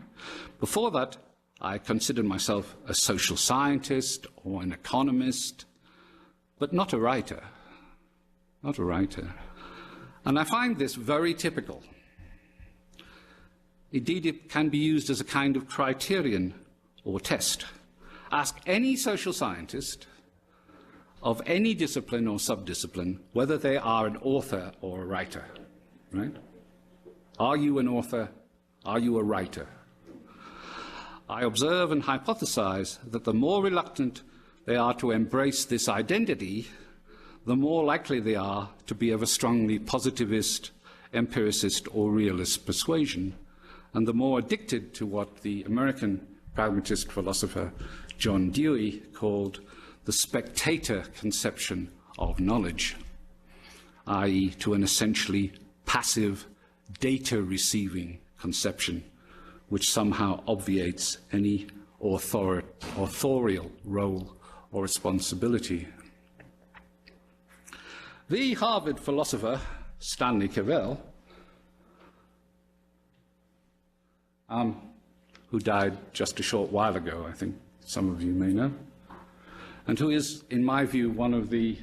Before that, I considered myself a social scientist or an economist, but not a writer. Not a writer. And I find this very typical. Indeed, it can be used as a kind of criterion or test. Ask any social scientist of any discipline or subdiscipline whether they are an author or a writer. Right? Are you an author? Are you a writer? I observe and hypothesize that the more reluctant they are to embrace this identity, the more likely they are to be of a strongly positivist, empiricist, or realist persuasion, and the more addicted to what the American pragmatist philosopher John Dewey called the spectator conception of knowledge, i.e., to an essentially passive, data-receiving conception, which somehow obviates any authorial role or responsibility. The Harvard philosopher Stanley Cavell, who died just a short while ago, I think some of you may know, and who is, in my view, one of the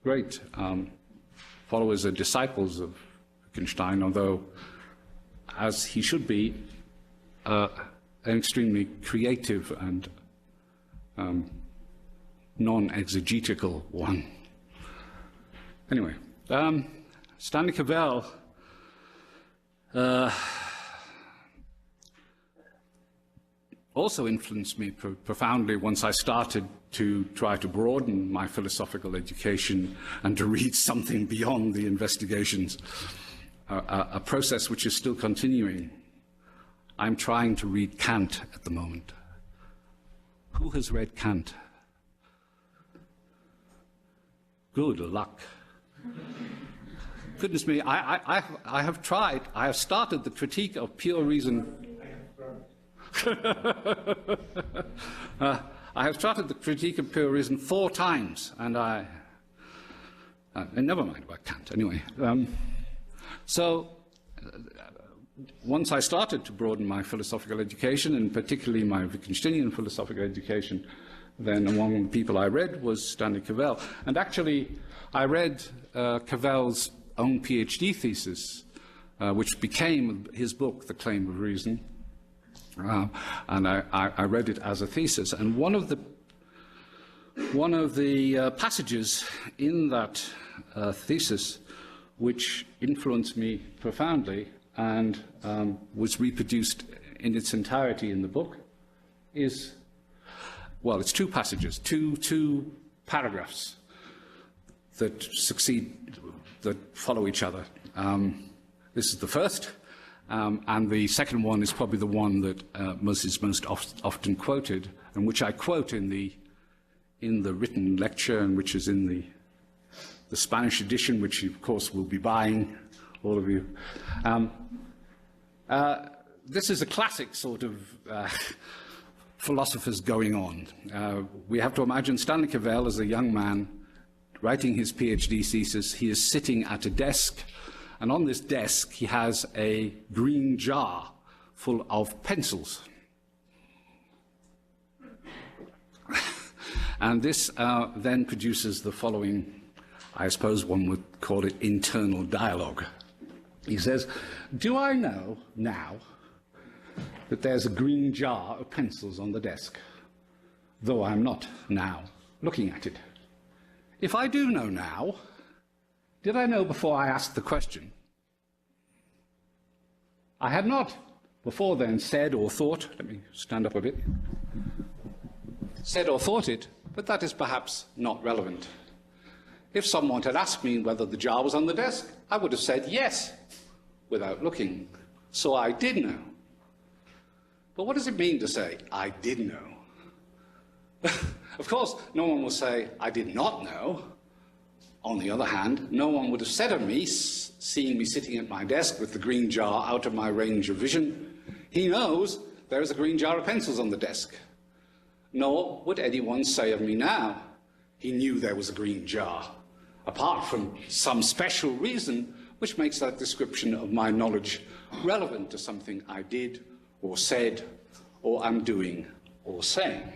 great followers and disciples of Wittgenstein, although, as he should be, an extremely creative and non-exegetical one. Anyway, Stanley Cavell also influenced me profoundly once I started to try to broaden my philosophical education and to read something beyond the investigations, a process which is still continuing. I'm trying to read Kant at the moment. Who has read Kant? Good luck. Goodness me, I have tried. I have started the critique of pure reason. I have started the critique of pure reason 4 times, and never mind about Kant, anyway. Once I started to broaden my philosophical education, and particularly my Wittgensteinian philosophical education, then among the people I read was Stanley Cavell. And actually, I read Cavell's own PhD thesis, which became his book, The Claim of Reason. And I read it as a thesis. And one of the passages in that thesis which influenced me profoundly and was reproduced in its entirety in the book is, well, it's 2 passages, two paragraphs that follow each other. This is the first, and the second one is probably the one that is most often quoted, and which I quote in the written lecture, and which is in the Spanish edition, which you, of course, will be buying, all of you. This is a classic sort of philosophers going on. We have to imagine Stanley Cavell as a young man writing his PhD thesis. He is sitting at a desk, and on this desk he has a green jar full of pencils. And this then produces the following, I suppose one would call it internal dialogue. He says, "Do I know now that there's a green jar of pencils on the desk, though I'm not now looking at it? If I do know now, did I know before I asked the question? I had not before then said or thought," let me stand up a bit, "said or thought it, but that is perhaps not relevant. If someone had asked me whether the jar was on the desk, I would have said yes, without looking. So I did know. But what does it mean to say, I did know? Of course, no one will say, I did not know. On the other hand, no one would have said of me, seeing me sitting at my desk with the green jar out of my range of vision, he knows there is a green jar of pencils on the desk. Nor would anyone say of me now, he knew there was a green jar, apart from some special reason which makes that description of my knowledge relevant to something I did or said or am doing or saying."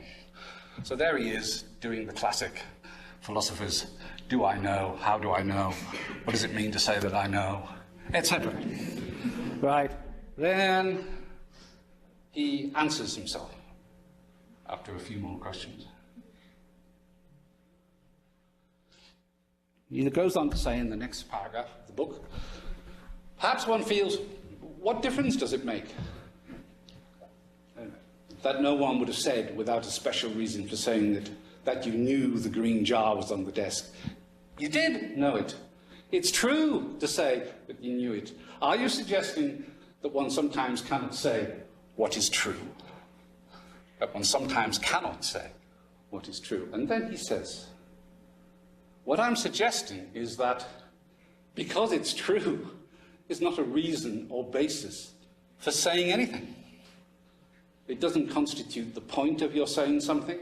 So there he is doing the classic philosophers, do I know, how do I know, what does it mean to say that I know, etc. Right, then he answers himself after a few more questions. He goes on to say in the next paragraph of the book, perhaps one feels, what difference does it make that no one would have said without a special reason for saying that you knew the green jar was on the desk? You did know it. It's true to say that you knew it. Are you suggesting that one sometimes cannot say what is true? That one sometimes cannot say what is true? And then he says, what I'm suggesting is that because it's true is not a reason or basis for saying anything. It doesn't constitute the point of your saying something,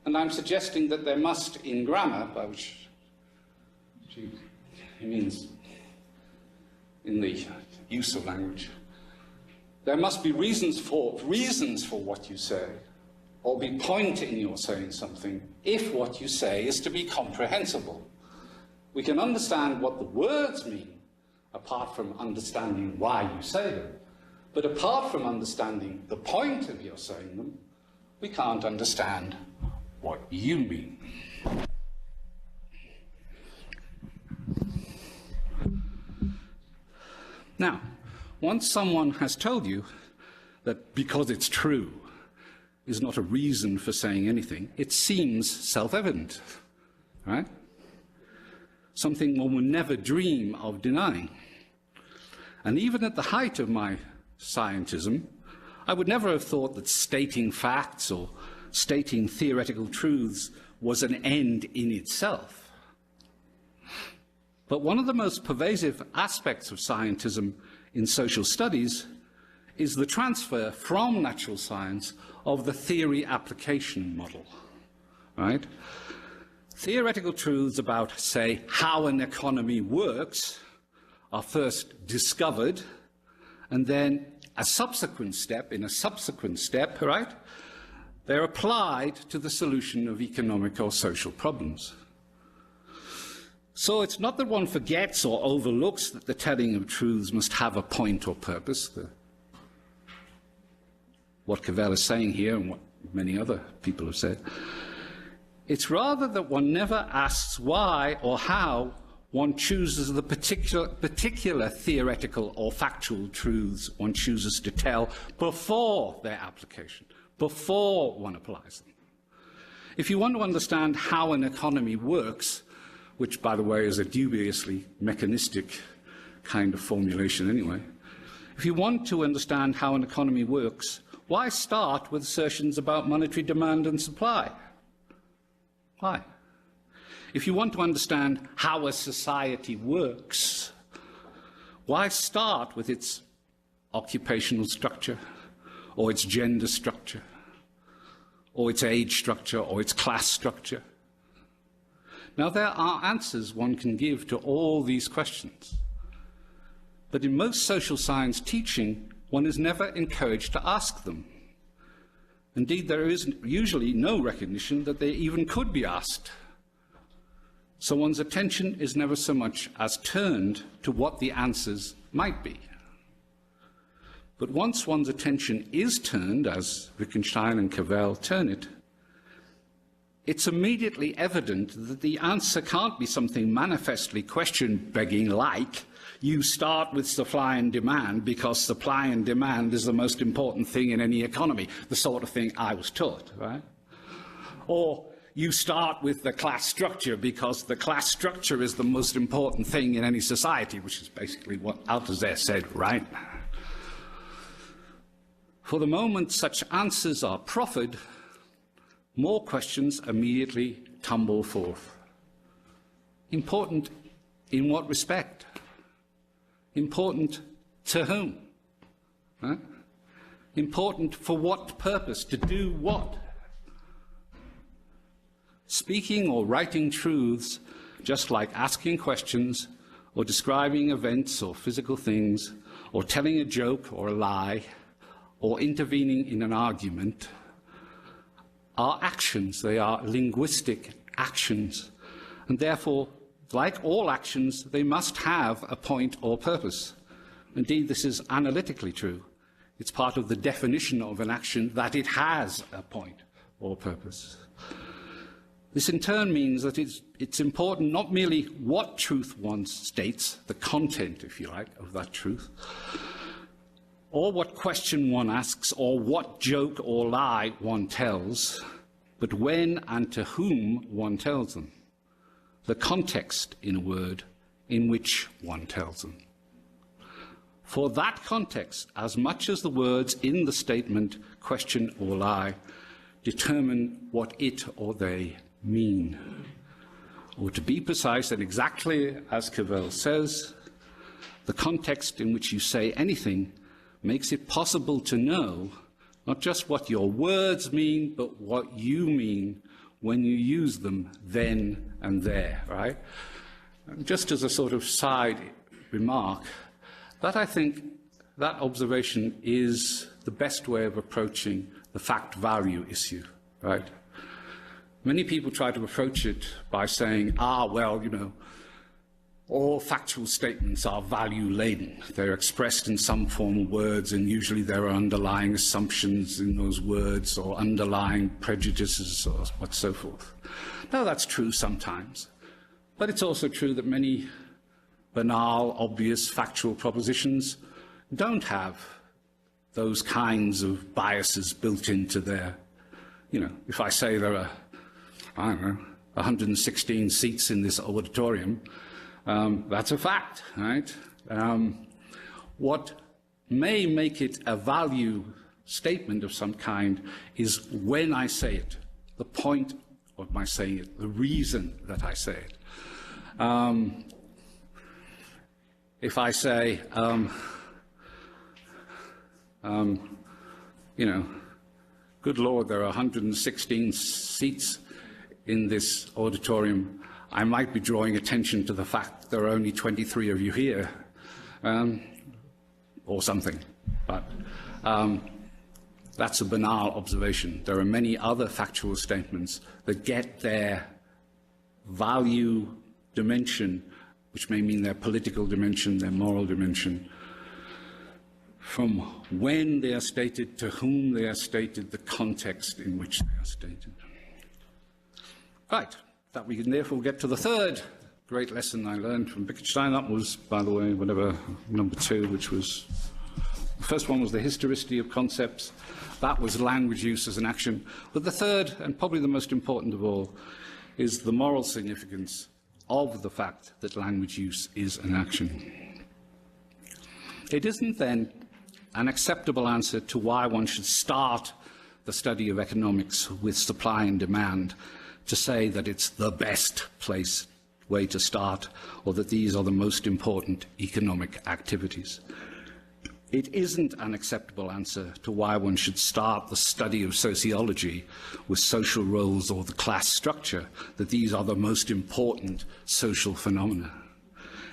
and I'm suggesting that there must, in grammar, by which he means in the use of language, there must be reasons for what you say, or be point in your saying something, if what you say is to be comprehensible. We can understand what the words mean, apart from understanding why you say them. But apart from understanding the point of your saying them, we can't understand what you mean. Now, once someone has told you that because it's true is not a reason for saying anything, it seems self-evident, right? Something one would never dream of denying. And even at the height of my scientism, I would never have thought that stating facts or stating theoretical truths was an end in itself. But one of the most pervasive aspects of scientism in social studies is the transfer from natural science of the theory application model, right? Theoretical truths about, say, how an economy works are first discovered, and then a subsequent step, right, they're applied to the solution of economic or social problems. So it's not that one forgets or overlooks that the telling of truths must have a point or purpose. What Gavin is saying here and what many other people have said. It's rather that one never asks why or how one chooses the particular theoretical or factual truths one chooses to tell before their application, before one applies them. If you want to understand how an economy works, which, by the way, is a dubiously mechanistic kind of formulation anyway, if you want to understand how an economy works, why start with assertions about monetary demand and supply? Why? If you want to understand how a society works, why start with its occupational structure, or its gender structure, or its age structure, or its class structure? Now, there are answers one can give to all these questions. But in most social science teaching, one is never encouraged to ask them. Indeed, there is usually no recognition that they even could be asked. So one's attention is never so much as turned to what the answers might be. But once one's attention is turned, as Wittgenstein and Gavin turn it, it's immediately evident that the answer can't be something manifestly question-begging like, you start with supply and demand because supply and demand is the most important thing in any economy, the sort of thing I was taught, right? Or you start with the class structure because the class structure is the most important thing in any society, which is basically what Althusser said, right? For the moment such answers are proffered, more questions immediately tumble forth. Important in what respect? Important to whom? Right? Important for what purpose? To do what? Speaking or writing truths, just like asking questions or describing events or physical things, or telling a joke or a lie, or intervening in an argument, are actions. They are linguistic actions. And therefore, like all actions, they must have a point or purpose. Indeed, this is analytically true. It's part of the definition of an action that it has a point or purpose. This in turn means that it's important not merely what truth one states, the content, if you like, of that truth, or what question one asks, or what joke or lie one tells, but when and to whom one tells them. The context, in a word, in which one tells them. For that context, as much as the words in the statement, question or lie, determine what it or they mean. Or to be precise, and exactly as Gavin says, the context in which you say anything makes it possible to know not just what your words mean, but what you mean when you use them then and there, right? And just as a sort of side remark, that I think that observation is the best way of approaching the fact-value issue, right? Many people try to approach it by saying, well, you know, all factual statements are value-laden. They're expressed in some formal words, and usually there are underlying assumptions in those words or underlying prejudices or what so forth. Now, that's true sometimes, but it's also true that many banal, obvious factual propositions don't have those kinds of biases built into their, if I say there are, I don't know, 116 seats in this auditorium, that's a fact, right? What may make it a value statement of some kind is when I say it, the point of my saying it, the reason that I say it. If I say, good Lord, there are 116 seats in this auditorium, I might be drawing attention to the fact there are only 23 of you here, or something. But that's a banal observation. There are many other factual statements that get their value dimension, which may mean their political dimension, their moral dimension, from when they are stated, to whom they are stated, the context in which they are stated. Right, that we can therefore get to the third great lesson I learned from Wittgenstein. That was, by the way, whatever, number 2, which was, the first one was the historicity of concepts. That was language use as an action. But the third, and probably the most important of all, is the moral significance of the fact that language use is an action. It isn't then an acceptable answer to why one should start the study of economics with supply and demand to say that it's the best way to start, or that these are the most important economic activities. It isn't an acceptable answer to why one should start the study of sociology with social roles or the class structure, that these are the most important social phenomena.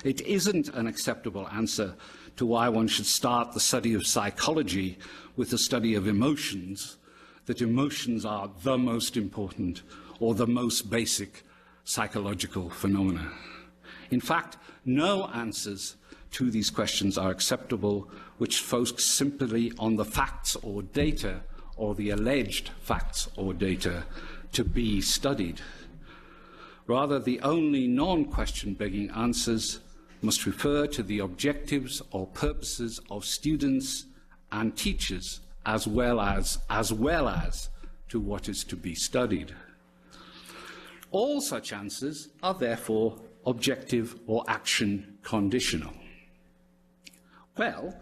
It isn't an acceptable answer to why one should start the study of psychology with the study of emotions, that emotions are the most important or the most basic psychological phenomena. In fact, no answers to these questions are acceptable which focus simply on the facts or data, or the alleged facts or data to be studied. Rather, the only non-question begging answers must refer to the objectives or purposes of students and teachers, as well as to what is to be studied. All such answers are therefore objective or action conditional. Well,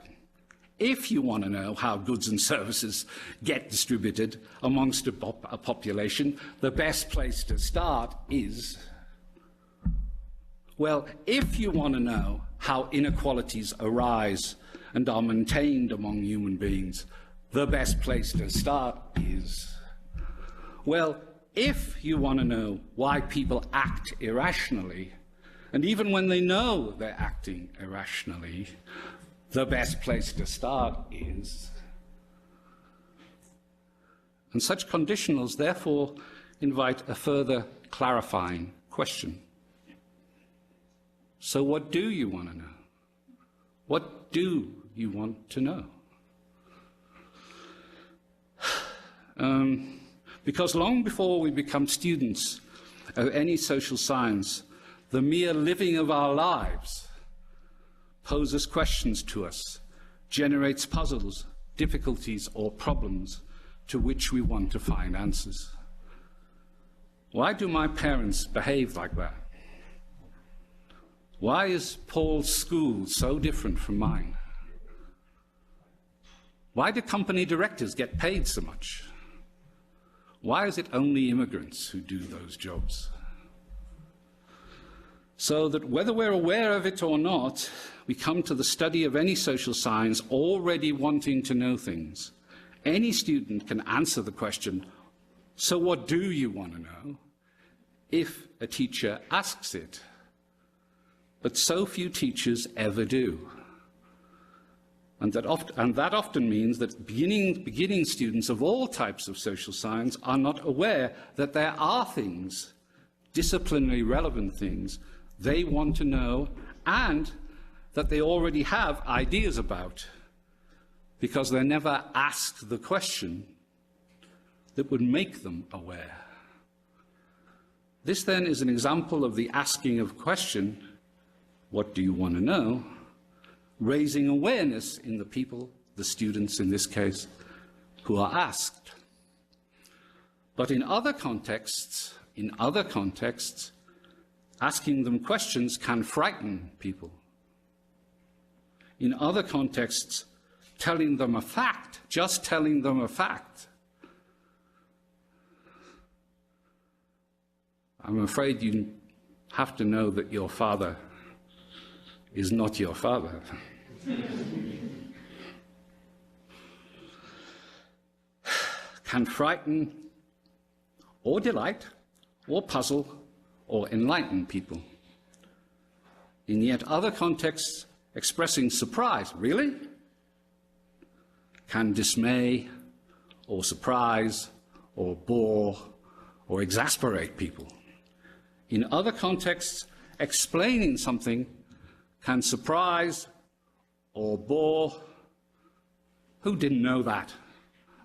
if you want to know how goods and services get distributed amongst a population, the best place to start is, well, if you want to know how inequalities arise and are maintained among human beings, the best place to start is, well, if you want to know why people act irrationally, and even when they know they're acting irrationally, the best place to start is. And such conditionals, therefore, invite a further clarifying question. So what do you want to know? What do you want to know? Because long before we become students of any social science, the mere living of our lives poses questions to us, generates puzzles, difficulties, or problems to which we want to find answers. Why do my parents behave like that? Why is Paul's school so different from mine? Why do company directors get paid so much? Why is it only immigrants who do those jobs? So that whether we're aware of it or not, we come to the study of any social science already wanting to know things. Any student can answer the question, so what do you want to know, if a teacher asks it. But so few teachers ever do. And that often means that beginning students of all types of social science are not aware that there are things, disciplinary relevant things, they want to know, and that they already have ideas about, because they never asked the question that would make them aware. This then is an example of the asking of question, what do you want to know, raising awareness in the people, the students in this case, who are asked. But in other contexts, asking them questions can frighten people. In other contexts, telling them a fact, just telling them a fact, I'm afraid you have to know that your father is not your father. Can frighten or delight or puzzle or enlighten people. In yet other contexts, expressing surprise, really? Can dismay or surprise or bore or exasperate people. In other contexts, explaining something can surprise or bore. Who didn't know that?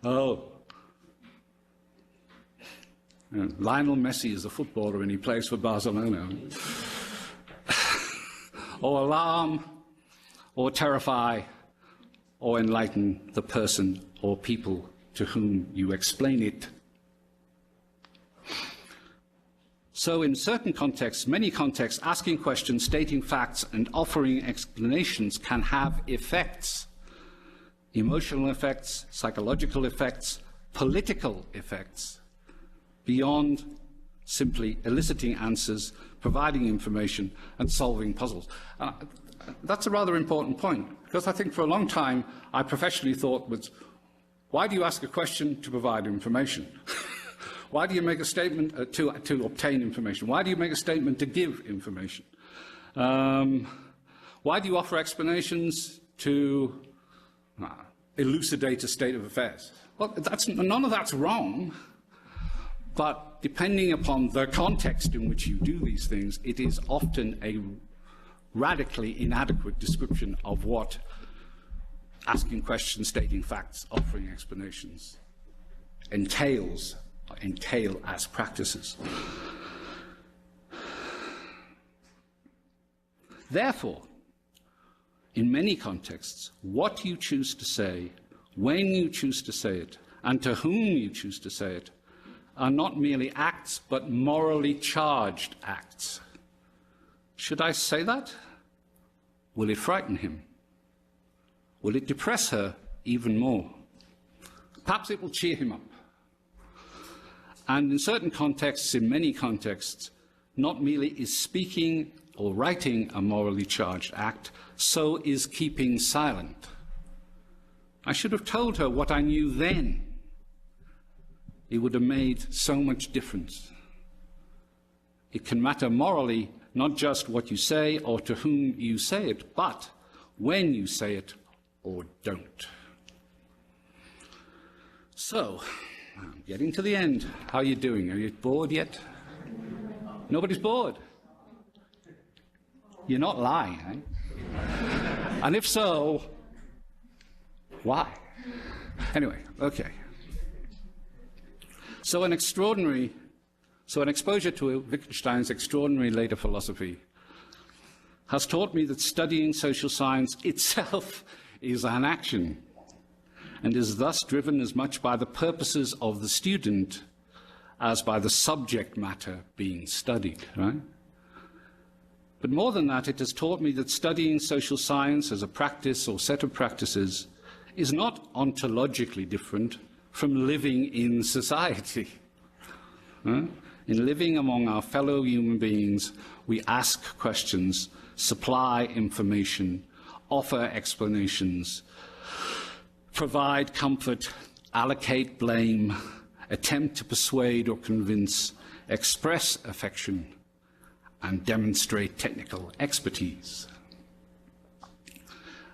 Oh, Lionel Messi is a footballer and he plays for Barcelona. Or alarm, or terrify, or enlighten the person or people to whom you explain it. So in certain contexts, many contexts, asking questions, stating facts, and offering explanations can have effects. Emotional effects, psychological effects, political effects, beyond simply eliciting answers, providing information, and solving puzzles. That's a rather important point, because I think for a long time I professionally thought was, why do you ask a question to provide information? Why do you make a statement to obtain information? Why do you make a statement to give information? Why do you offer explanations to elucidate a state of affairs? Well, none of that's wrong, but depending upon the context in which you do these things, it is often a radically inadequate description of what asking questions, stating facts, offering explanations entail as practices. Therefore, in many contexts, what you choose to say, when you choose to say it, and to whom you choose to say it, are not merely acts, but morally charged acts. Should I say that? Will it frighten him? Will it depress her even more? Perhaps it will cheer him up. And in certain contexts, in many contexts, not merely is speaking or writing a morally charged act, so is keeping silent. I should have told her what I knew then. It would have made so much difference. It can matter morally, not just what you say or to whom you say it, but when you say it or don't. So, I'm getting to the end. How are you doing? Are you bored yet? Nobody's bored? You're not lying, eh? And if so, why? Anyway, okay. So an exposure to Wittgenstein's extraordinary later philosophy has taught me that studying social science itself is an action, and is thus driven as much by the purposes of the student as by the subject matter being studied, right? But more than that, it has taught me that studying social science as a practice or set of practices is not ontologically different from living in society. In living among our fellow human beings, we ask questions, supply information, offer explanations, provide comfort, allocate blame, attempt to persuade or convince, express affection, and demonstrate technical expertise.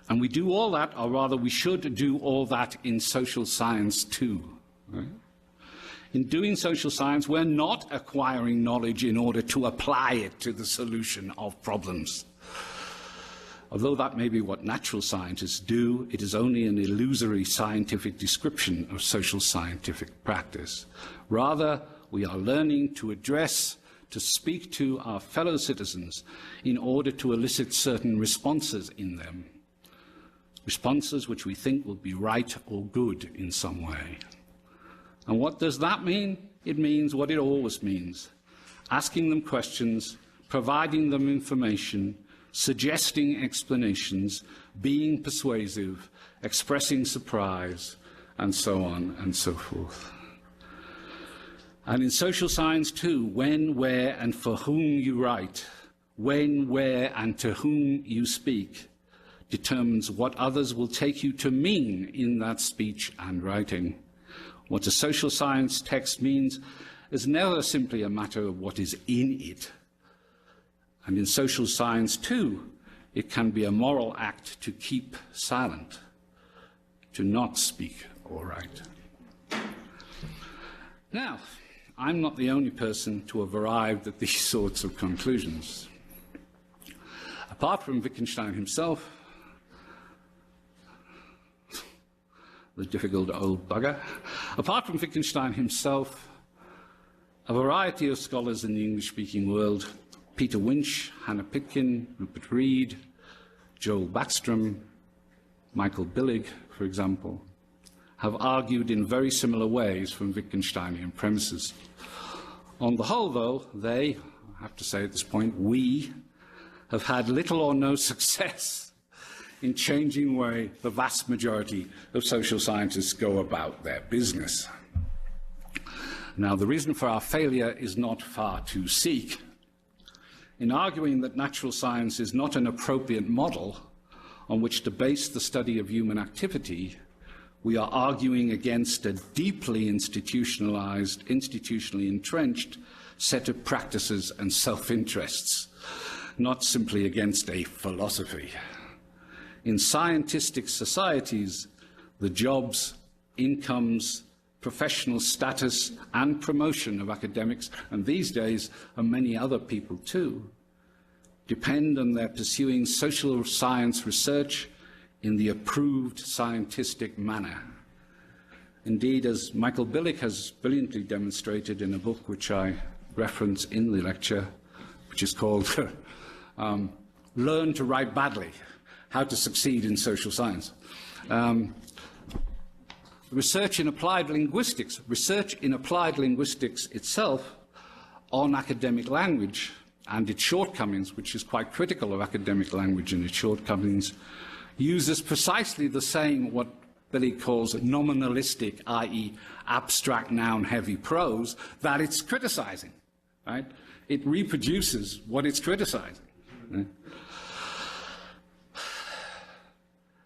And we do all that, or rather we should do all that in social science too. Right? In doing social science, we're not acquiring knowledge in order to apply it to the solution of problems. Although that may be what natural scientists do, it is only an illusory scientific description of social scientific practice. Rather, we are learning to address, to speak to our fellow citizens in order to elicit certain responses in them, responses which we think will be right or good in some way. And what does that mean? It means what it always means: asking them questions, providing them information, suggesting explanations, being persuasive, expressing surprise, and so on and so forth. And in social science too, when, where, and for whom you write, when, where, and to whom you speak, determines what others will take you to mean in that speech and writing. What a social science text means is never simply a matter of what is in it. And in social science too, it can be a moral act to keep silent, to not speak or write. Now, I'm not the only person to have arrived at these sorts of conclusions. Apart from Wittgenstein himself, the difficult old bugger, apart from Wittgenstein himself, a variety of scholars in the English-speaking world, Peter Winch, Hannah Pitkin, Rupert Reed, Joel Backstrom, Michael Billig, for example, have argued in very similar ways from Wittgensteinian premises. On the whole, though, they, I have to say at this point, we, have had little or no success in changing the way the vast majority of social scientists go about their business. Now, the reason for our failure is not far to seek. In arguing that natural science is not an appropriate model on which to base the study of human activity, we are arguing against a deeply institutionalized, institutionally entrenched set of practices and self-interests, not simply against a philosophy. In scientific societies, the jobs, incomes, professional status and promotion of academics, and these days of many other people too, depend on their pursuing social science research in the approved scientific manner. Indeed, as Michael Billig has brilliantly demonstrated in a book which I reference in the lecture, which is called Learn to Write Badly, How to Succeed in Social Science. Research in applied linguistics itself on academic language and its shortcomings, which is quite critical of academic language and its shortcomings, uses precisely the same, what Billy calls nominalistic, i.e. abstract noun-heavy prose, that it's criticizing, right? It reproduces what it's criticizing. Right?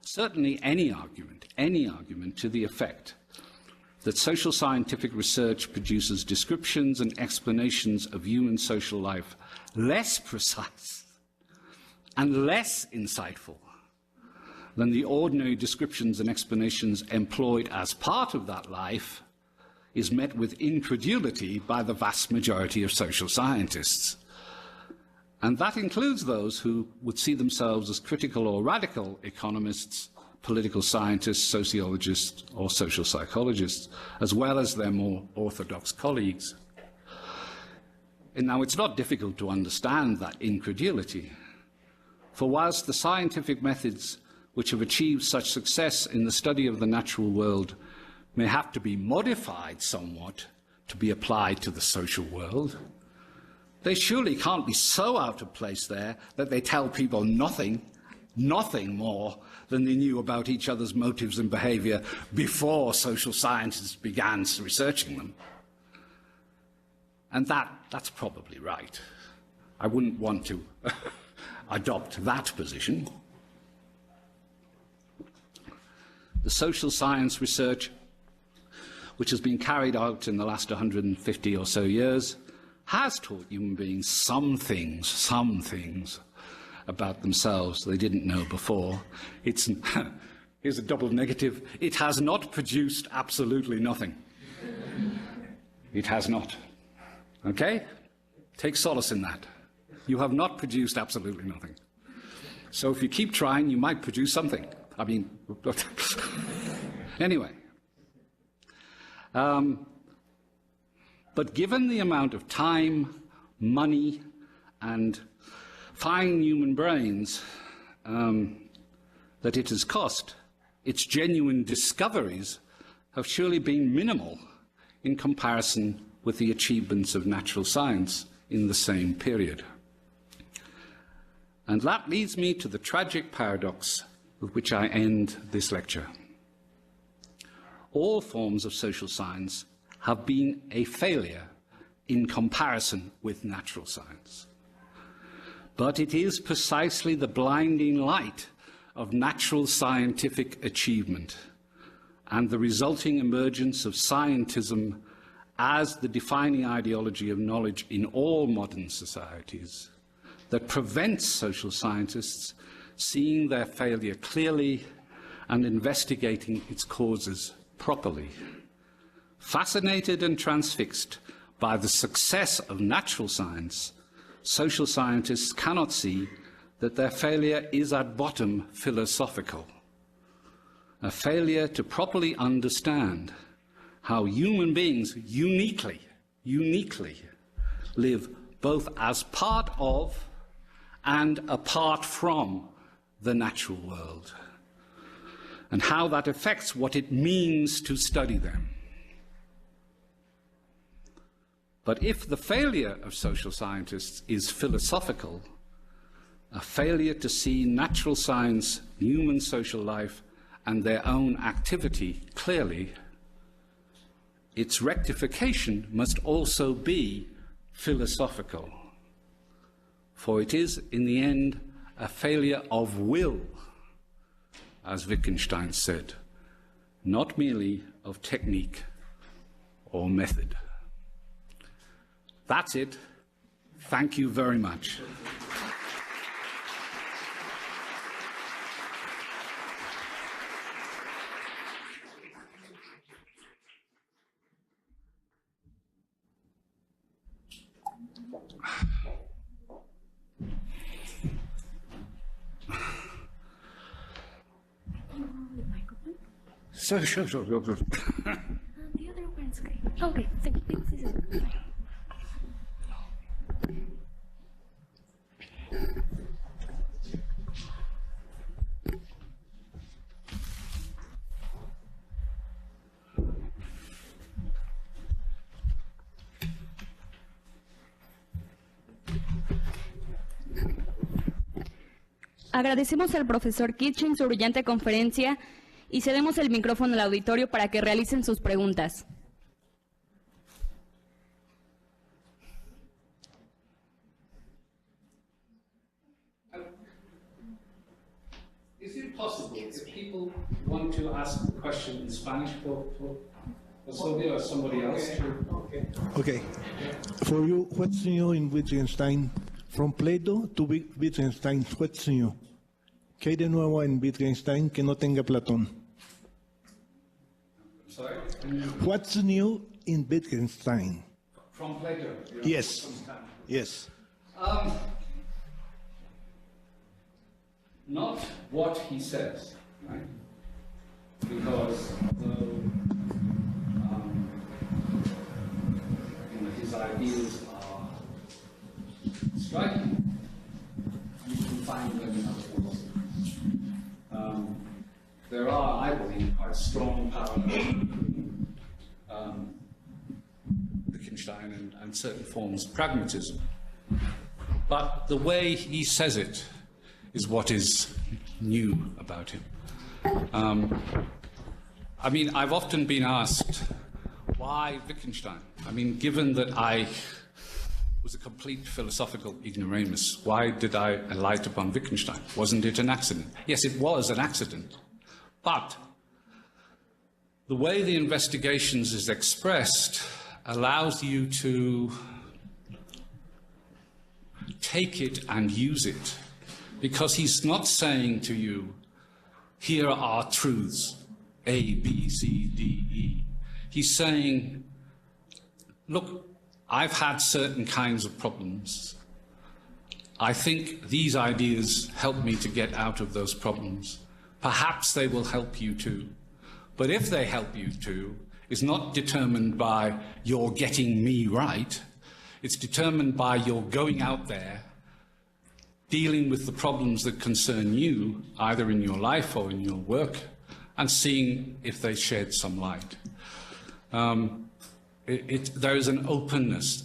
Certainly any argument to the effect that social scientific research produces descriptions and explanations of human social life less precise and less insightful than the ordinary descriptions and explanations employed as part of that life is met with incredulity by the vast majority of social scientists. And that includes those who would see themselves as critical or radical economists, political scientists, sociologists, or social psychologists, as well as their more orthodox colleagues. And now, it's not difficult to understand that incredulity, for whilst the scientific methods which have achieved such success in the study of the natural world may have to be modified somewhat to be applied to the social world, they surely can't be so out of place there that they tell people nothing more than they knew about each other's motives and behaviour before social scientists began researching them. And that's probably right. I wouldn't want to adopt that position. The social science research which has been carried out in the last 150 or so years has taught human beings some things about themselves they didn't know before. Here's a double negative. It has not produced absolutely nothing. It has not. Okay? Take solace in that. You have not produced absolutely nothing. So if you keep trying, you might produce something. I mean, anyway. But given the amount of time, money, and fine human brains that that it has cost, its genuine discoveries have surely been minimal in comparison with the achievements of natural science in the same period. And that leads me to the tragic paradox with which I end this lecture. All forms of social science have been a failure in comparison with natural science. But it is precisely the blinding light of natural scientific achievement and the resulting emergence of scientism as the defining ideology of knowledge in all modern societies that prevents social scientists seeing their failure clearly and investigating its causes properly. Fascinated and transfixed by the success of natural science, social scientists cannot see that their failure is at bottom philosophical, a failure to properly understand how human beings uniquely live both as part of and apart from the natural world, and how that affects what it means to study them. But if the failure of social scientists is philosophical, a failure to see natural science, human social life, and their own activity clearly, its rectification must also be philosophical. For it is, in the end, a failure of will, as Wittgenstein said, not merely of technique or method. That's it. Thank you very much. Sure. The other one's great. Okay, thank you. This is fine. Agradecemos al profesor Kitching su brillante conferencia y cedemos el micrófono al auditorio para que realicen sus preguntas. Is it possible if people want to ask a question in Spanish for Sylvia or somebody else? Okay. For you, what's new in Wittgenstein? From Plato to Wittgenstein, what's new? ¿Qué hay de nuevo en Wittgenstein que no tenga Platón? Sorry? What's new in Wittgenstein? From Plato? Yes. Yes. Not what he says, right? Because although his ideas are striking, you can find them in other philosophies. There are, I believe, quite strong parallels between Wittgenstein and certain forms of pragmatism. But the way he says it is what is new about him. I mean, I've often been asked, why Wittgenstein? I mean, given that I was a complete philosophical ignoramus, why did I alight upon Wittgenstein? Wasn't it an accident? Yes, it was an accident. But the way the investigations is expressed allows you to take it and use it. Because he's not saying to you, here are truths, A, B, C, D, E. He's saying, look, I've had certain kinds of problems. I think these ideas help me to get out of those problems. Perhaps they will help you too. But if they help you too, it's not determined by your getting me right. It's determined by your going out there dealing with the problems that concern you, either in your life or in your work, and seeing if they shed some light. There is an openness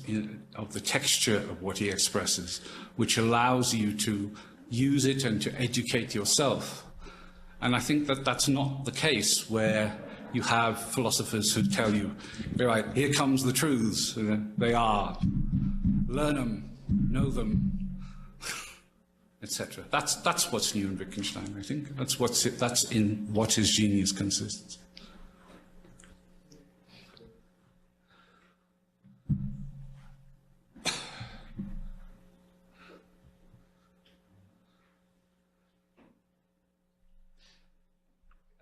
of the texture of what he expresses, which allows you to use it and to educate yourself. And I think that that's not the case where you have philosophers who tell you, all right, here comes the truths, they are, learn them, know them, etc. That's what's new in Wittgenstein, I think. That's in what his genius consists.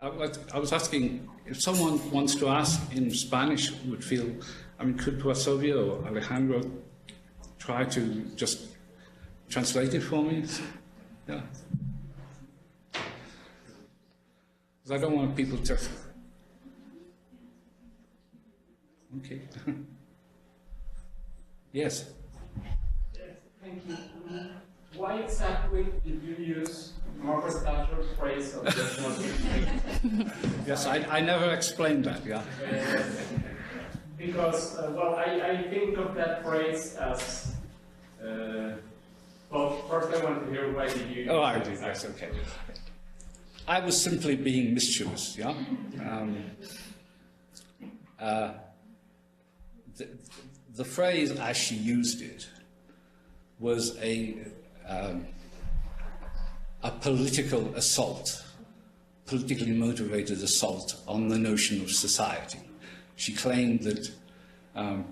I was asking if someone wants to ask in Spanish, would feel, I mean, could Sylvia or Alejandro try to just translate it for me? Yeah. Because I don't want people to. Okay. Yes. Yes, thank you. Why exactly did you use Margaret Thatcher's phrase of just not? Yes, I never explained that, yeah. Because, well, I think of that phrase as, well, first I want to hear why did you... Oh, I did, yes, okay. I was simply being mischievous, yeah? The phrase as she used it was a political assault, politically motivated assault on the notion of society. She claimed that the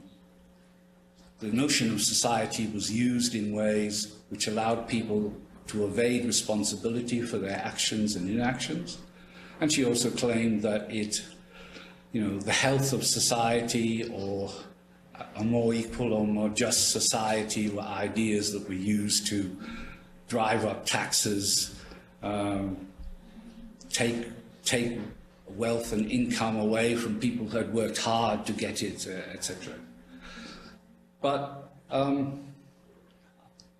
notion of society was used in ways which allowed people to evade responsibility for their actions and inactions. And she also claimed that it, the health of society or a more equal or more just society were ideas that were used to drive up taxes, take wealth and income away from people who had worked hard to get it, etc. But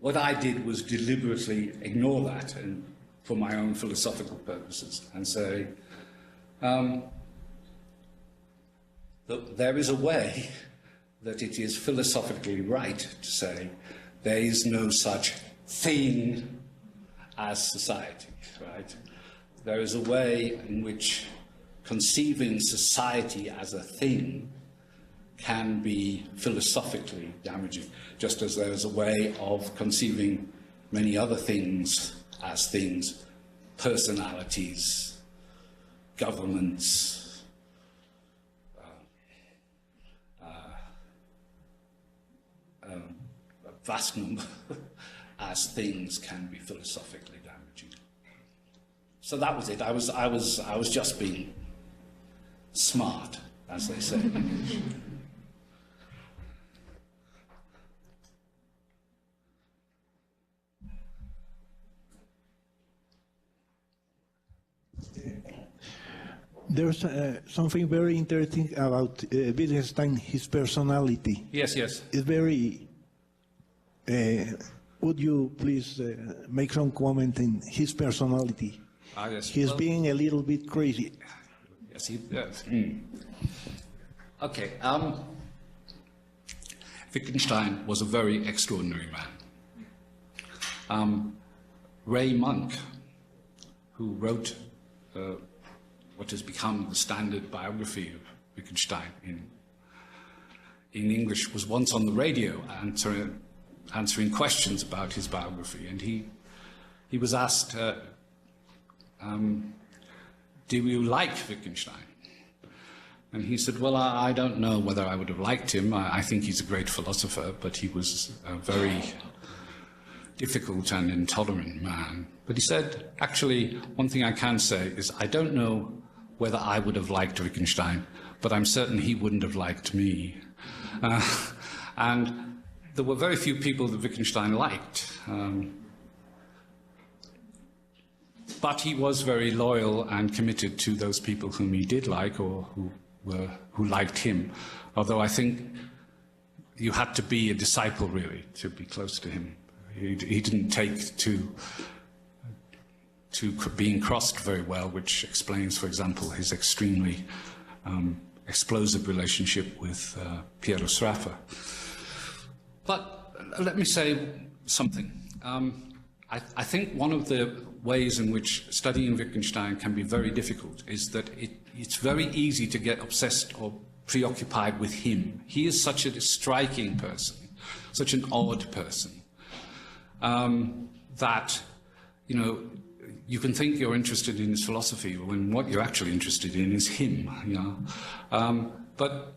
what I did was deliberately ignore that and for my own philosophical purposes and say that there is a way that it is philosophically right to say there is no such thing as society, right? There is a way in which conceiving society as a thing can be philosophically damaging, just as there is a way of conceiving many other things as things, personalities, governments, a vast number as things can be philosophically damaging. So that was it. I was just being smart, as they say in English. There's something very interesting about Wittgenstein, his personality. Yes, yes. It's very... would you please make some comment in his personality? Yes. He's being a little bit crazy. Yes, he does. Okay. Wittgenstein was a very extraordinary man. Ray Monk, who wrote what has become the standard biography of Wittgenstein in English, was once on the radio answering questions about his biography, and he was asked, do you like Wittgenstein? And he said, well, I don't know whether I would have liked him. I think he's a great philosopher, but he was a very difficult and intolerant man. But he said, actually, one thing I can say is I don't know whether I would have liked Wittgenstein, but I'm certain he wouldn't have liked me. And there were very few people that Wittgenstein liked. But he was very loyal and committed to those people whom he did like or who liked him. Although I think you had to be a disciple, really, to be close to him. He didn't take to being crossed very well, which explains, for example, his extremely explosive relationship with Piero Sraffa. But let me say something. I think one of the ways in which studying Wittgenstein can be very difficult is that it's very easy to get obsessed or preoccupied with him. He is such a striking person, such an odd person, that, you know, you can think you're interested in his philosophy when what you're actually interested in is him, you know. But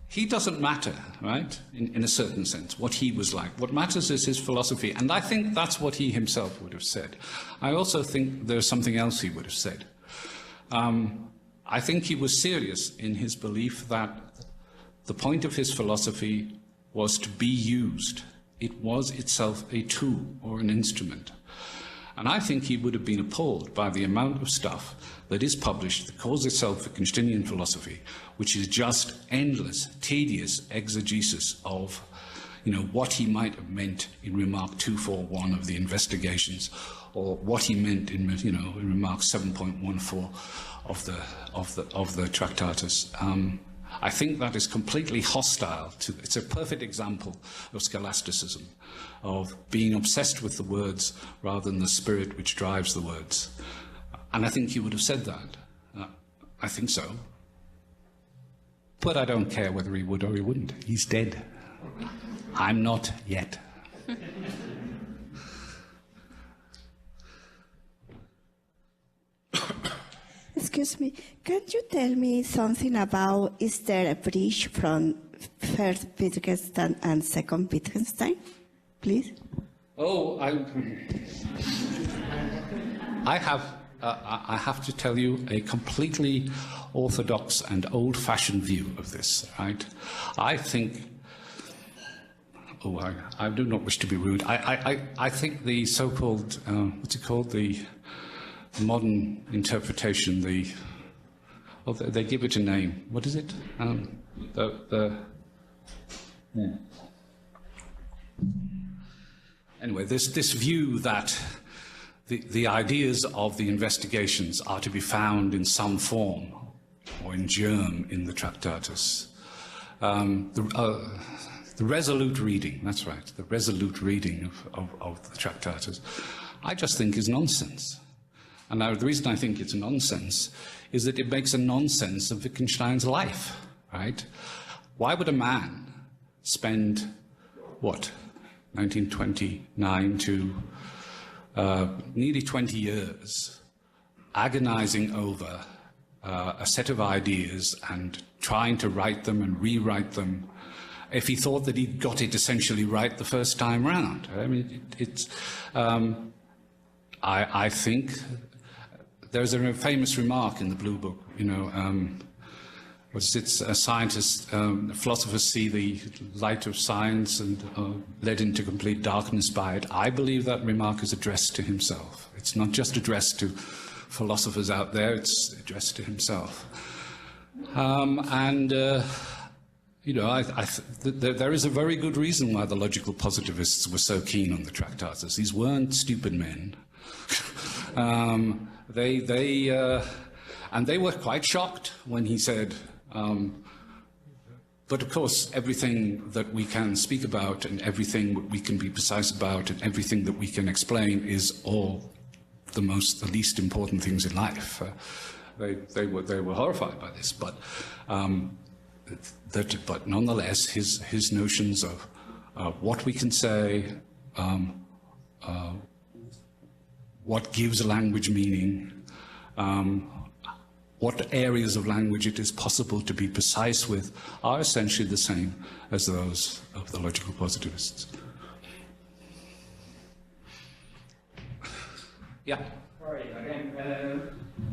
he doesn't matter, right, in a certain sense, what he was like. What matters is his philosophy, and I think that's what he himself would have said. I also think there's something else he would have said. I think he was serious in his belief that the point of his philosophy was to be used. It was itself a tool or an instrument. And I think he would have been appalled by the amount of stuff that is published that calls itself Wittgensteinian philosophy, which is just endless, tedious exegesis of, you know, what he might have meant in remark 241 of the Investigations, or what he meant in, you know, in remark 7.14 of the Tractatus. I think that is completely hostile to, it's a perfect example of scholasticism, of being obsessed with the words rather than the spirit which drives the words. And I think he would have said that. I think so. But I don't care whether he would or he wouldn't. He's dead. I'm not yet. Excuse me, can you tell me something about, is there a bridge from first Wittgenstein and second Wittgenstein, please? Oh, I have to tell you a completely orthodox and old-fashioned view of this, right? I think, I do not wish to be rude. I think the so-called, what's it called, the modern interpretation, they give it a name. What is it? Anyway, this view that the ideas of the Investigations are to be found in some form or in germ in the Tractatus. The resolute reading, that's right, the resolute reading of the Tractatus, I just think is nonsense. And now the reason I think it's nonsense is that it makes a nonsense of Wittgenstein's life, right? Why would a man spend, what, 1929 to nearly 20 years agonizing over a set of ideas and trying to write them and rewrite them if he thought that he'd got it essentially right the first time round? I mean, I think there's a famous remark in the Blue Book, you know, philosophers see the light of science and led into complete darkness by it. I believe that remark is addressed to himself. It's not just addressed to philosophers out there, it's addressed to himself. You know, there is a very good reason why the logical positivists were so keen on the Tractatus. These weren't stupid men. And they were quite shocked when he said, but of course, everything that we can speak about and everything that we can be precise about and everything that we can explain is all the least important things in life. They were horrified by this, but nonetheless, his notions of what we can say, what gives a language meaning, what areas of language it is possible to be precise with, are essentially the same as those of the logical positivists. Yeah. Sorry, again,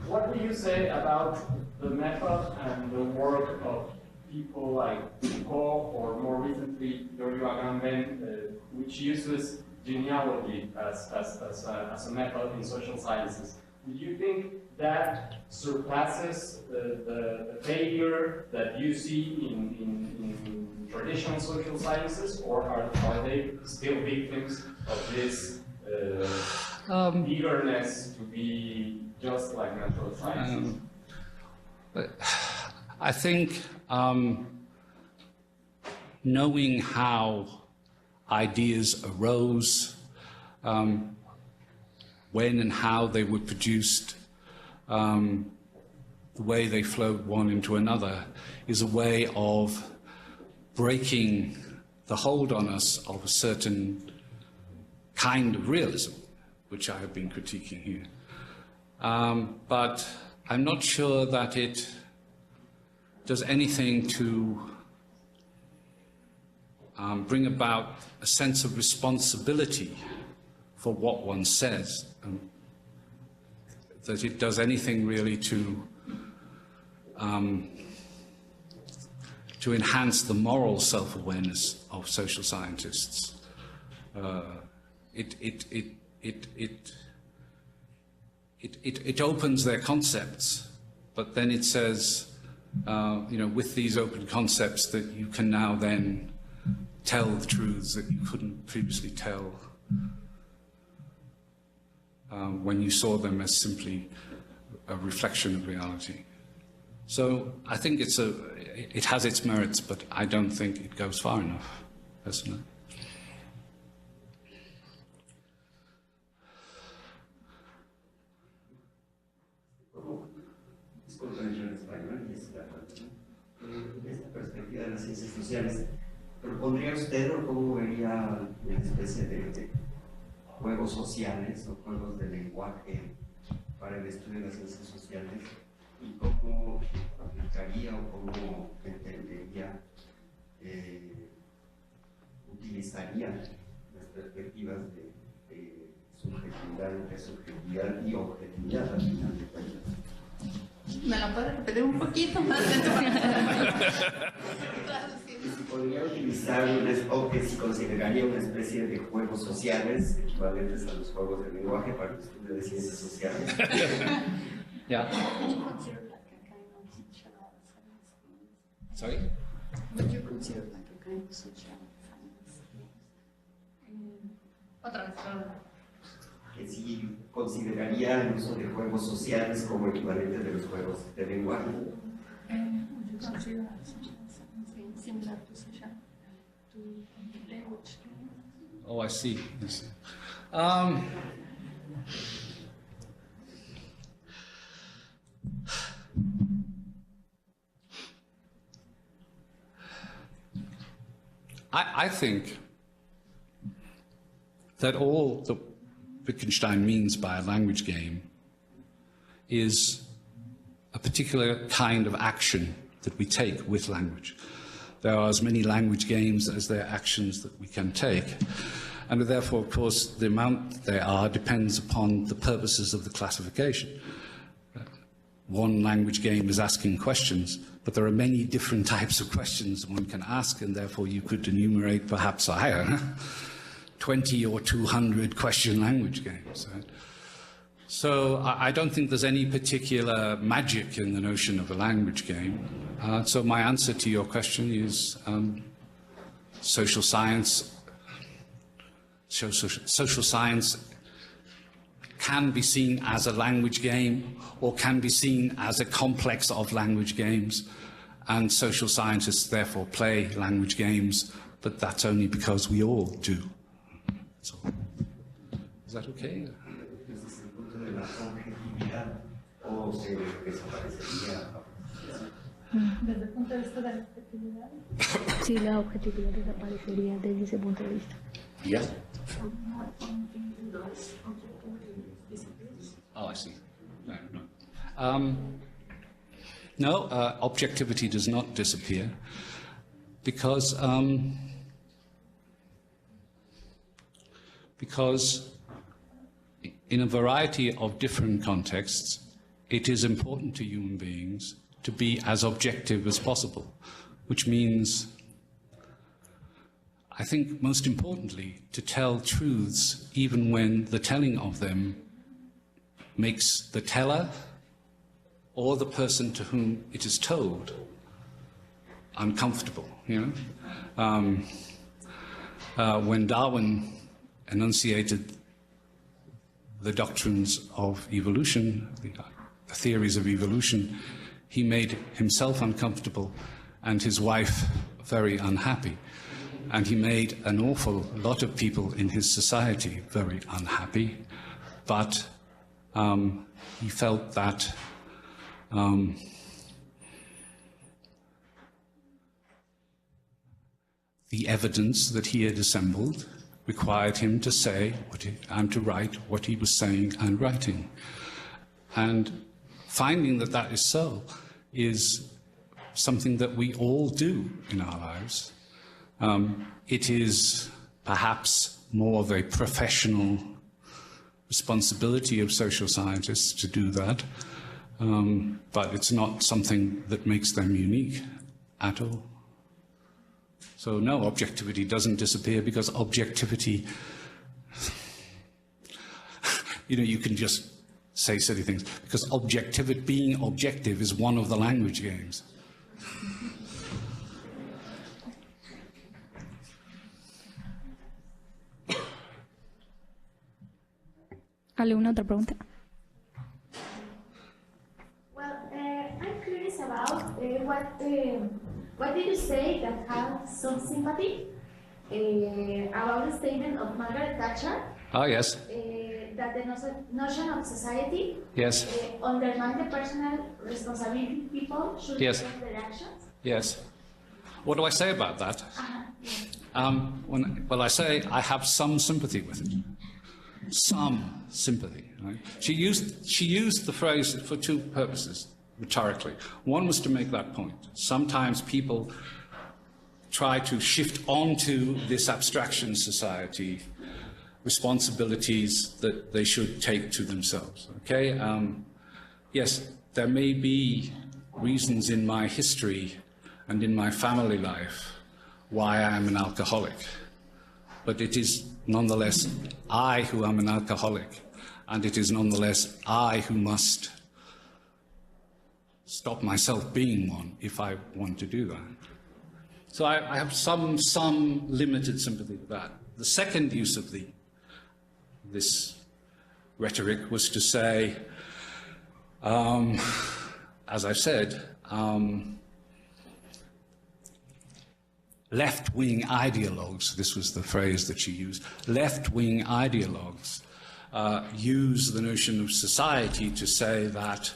what do you say about the method and the work of people like Foucault, or more recently, Gavin, which uses genealogy as a method in social sciences? Do you think that surpasses the failure that you see in traditional social sciences, or are they still victims of this eagerness to be just like natural sciences? I think knowing how ideas arose, when and how they were produced, the way they flowed one into another, is a way of breaking the hold on us of a certain kind of realism, which I have been critiquing here. But I'm not sure that it does anything to bring about a sense of responsibility for what one says, that it does anything really to enhance the moral self-awareness of social scientists. It opens their concepts, but then it says, you know, with these open concepts that you can now then tell the truths that you couldn't previously tell when you saw them as simply a reflection of reality. So I think it has its merits, but I don't think it goes far enough, personally. Desde la perspectiva de las ciencias sociales, ¿propondría usted o cómo vería una especie de juegos sociales o juegos de lenguaje para el estudio de las ciencias sociales? ¿Y cómo aplicaría o cómo entendería, utilizaría las perspectivas de subjetividad, intersubjetividad y objetividad al final de cuentas? ¿Me la puede repetir un poquito más? Si podría utilizar, o que si consideraría una especie de juegos sociales equivalentes a los juegos de lenguaje para el estudio de ciencias sociales. Yeah. Sorry? Would you consider like a kind of social science? Otra vez, perdón. Que si consideraría el uso de juegos sociales como equivalente de los juegos de lenguaje. Would you consider social science similar to language? Oh, I see. I see. I think that all that Wittgenstein means by a language game is a particular kind of action that we take with language. There are as many language games as there are actions that we can take. And therefore, of course, the amount there are depends upon the purposes of the classification. One language game is asking questions, but there are many different types of questions one can ask, and therefore you could enumerate perhaps, I don't know, 20 or 200 question language games. Right? So I don't think there's any particular magic in the notion of a language game. So my answer to your question is social science can be seen as a language game or can be seen as a complex of language games, and social scientists therefore play language games, but that's only because we all do. So, is that okay? Desde el punto de vista de la objetividad. Sí, la objetividad desaparecería desde ese punto de vista. Yes. Oh, I see. No. Objectivity does not disappear because in a variety of different contexts, it is important to human beings to be as objective as possible, which means, I think most importantly, to tell truths even when the telling of them makes the teller or the person to whom it is told uncomfortable, you know. When Darwin enunciated the doctrines of evolution, the theories of evolution, he made himself uncomfortable and his wife very unhappy. And he made an awful lot of people in his society very unhappy, but he felt that the evidence that he had assembled required him to say and to write what he was saying and writing. And finding that that is so is something that we all do in our lives. It is perhaps more of a professional responsibility of social scientists to do that, but it's not something that makes them unique at all. So no, objectivity doesn't disappear because objectivity, you know, you can just say silly things, because being objective is one of the language games. ¿Alguna otra pregunta? Well, I'm curious about what did you say that has some sympathy about the statement of Margaret Thatcher? Oh, yes. That the notion of society Yes. undermines the personal responsibility people should Yes. take their actions. Yes. What do I say about that? Well, I say I have some sympathy with it. Some sympathy. Right? She used the phrase for two purposes, rhetorically. One was to make that point. Sometimes people try to shift onto this abstraction society responsibilities that they should take to themselves. Okay? Yes, there may be reasons in my history and in my family life why I am an alcoholic, but it is nonetheless I who am an alcoholic, and it is nonetheless I who must stop myself being one if I want to do that. So I have some limited sympathy with that. The second use of this rhetoric was to say, as I've said, left-wing ideologues, this was the phrase that she used, left-wing ideologues use the notion of society to say that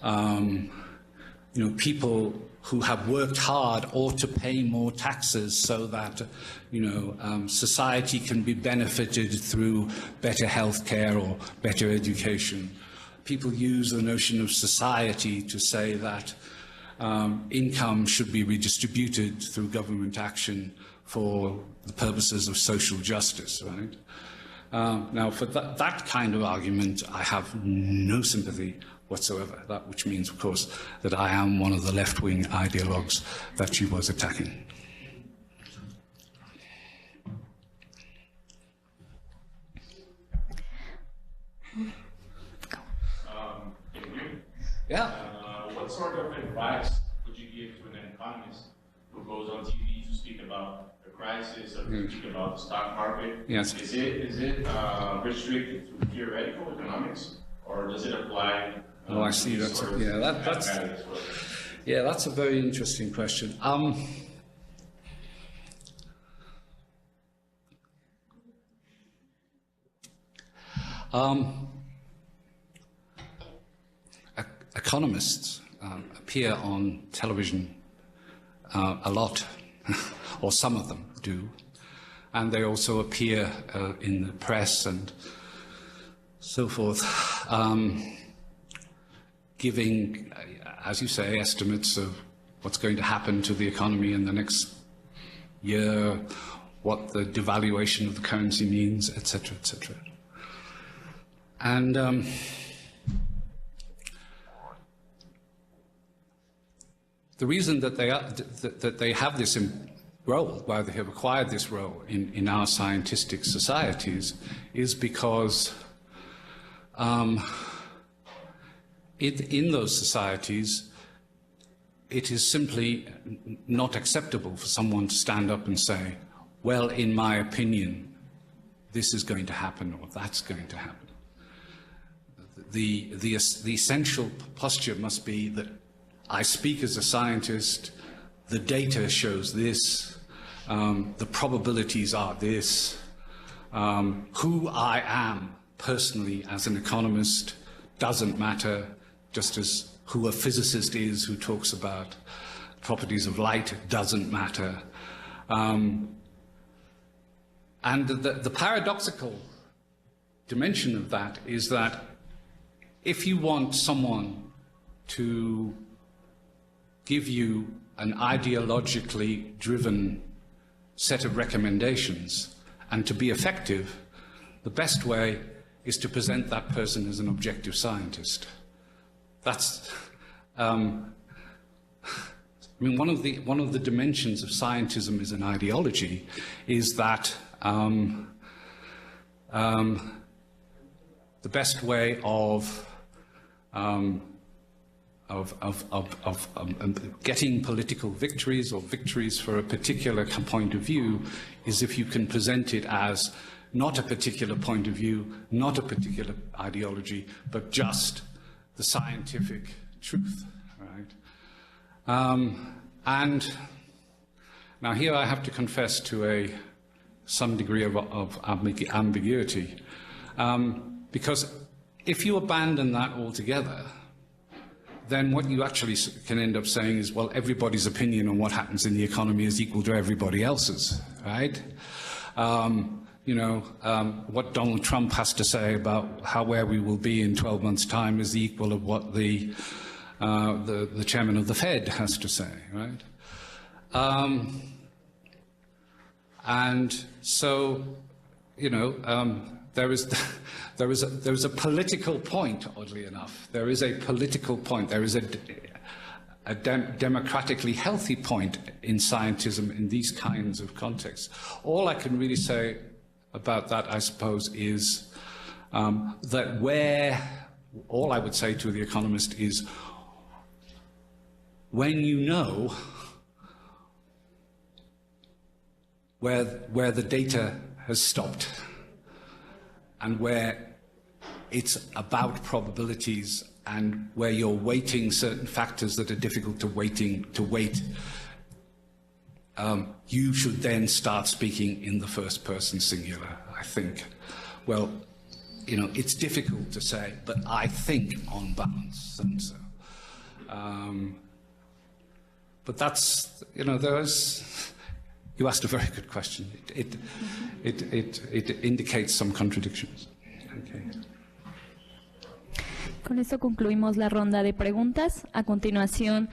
you know, people who have worked hard ought to pay more taxes so that, you know, society can be benefited through better health care or better education. People use the notion of society to say that income should be redistributed through government action for the purposes of social justice, right? Now, for that kind of argument, I have no sympathy whatsoever, that which means, of course, that I am one of the left-wing ideologues that she was attacking. Yeah. What sort of advice would you give to an economist who goes on TV to speak about the crisis or to speak about the stock market? Yes. Is it restricted to theoretical economics, or does it apply? Oh, I see. That's that's a very interesting question. Economists appear on television a lot, or some of them do, and they also appear in the press and so forth, giving, as you say, estimates of what's going to happen to the economy in the next year, what the devaluation of the currency means, etc., etc. And the reason that they have this role, why they have acquired this role in our scientific societies, is because in those societies, it is simply not acceptable for someone to stand up and say, well, in my opinion, this is going to happen or that's going to happen. The essential posture must be that I speak as a scientist, the data shows this, the probabilities are this, who I am personally as an economist doesn't matter, just as who a physicist is who talks about properties of light doesn't matter. And the paradoxical dimension of that is that if you want someone to give you an ideologically driven set of recommendations and to be effective, the best way is to present that person as an objective scientist. That's, I mean, one of the dimensions of scientism as an ideology is that the best way of getting political victories or victories for a particular point of view is if you can present it as not a particular point of view, not a particular ideology, but just the scientific truth, right? And now here I have to confess to some degree of ambiguity, because if you abandon that altogether, then what you actually can end up saying is, well, everybody's opinion on what happens in the economy is equal to everybody else's, right? You know, what Donald Trump has to say about where we will be in 12 months' time is the equal of what the chairman of the Fed has to say, right? And so, you know, there is a political point, oddly enough. There is a political point. There is a democratically healthy point in scientism in these kinds of contexts. All I can really say about that, I suppose, is that all I would say to the economist is, when you know where the data has stopped and where it's about probabilities and where you're weighting certain factors that are difficult to weight, you should then start speaking in the first person singular, I think. Well, you know, it's difficult to say, but I think on balance, and so. But that's, you know, you asked a very good question. It indicates some contradictions. Okay. Con esto concluimos la ronda de preguntas. A continuación,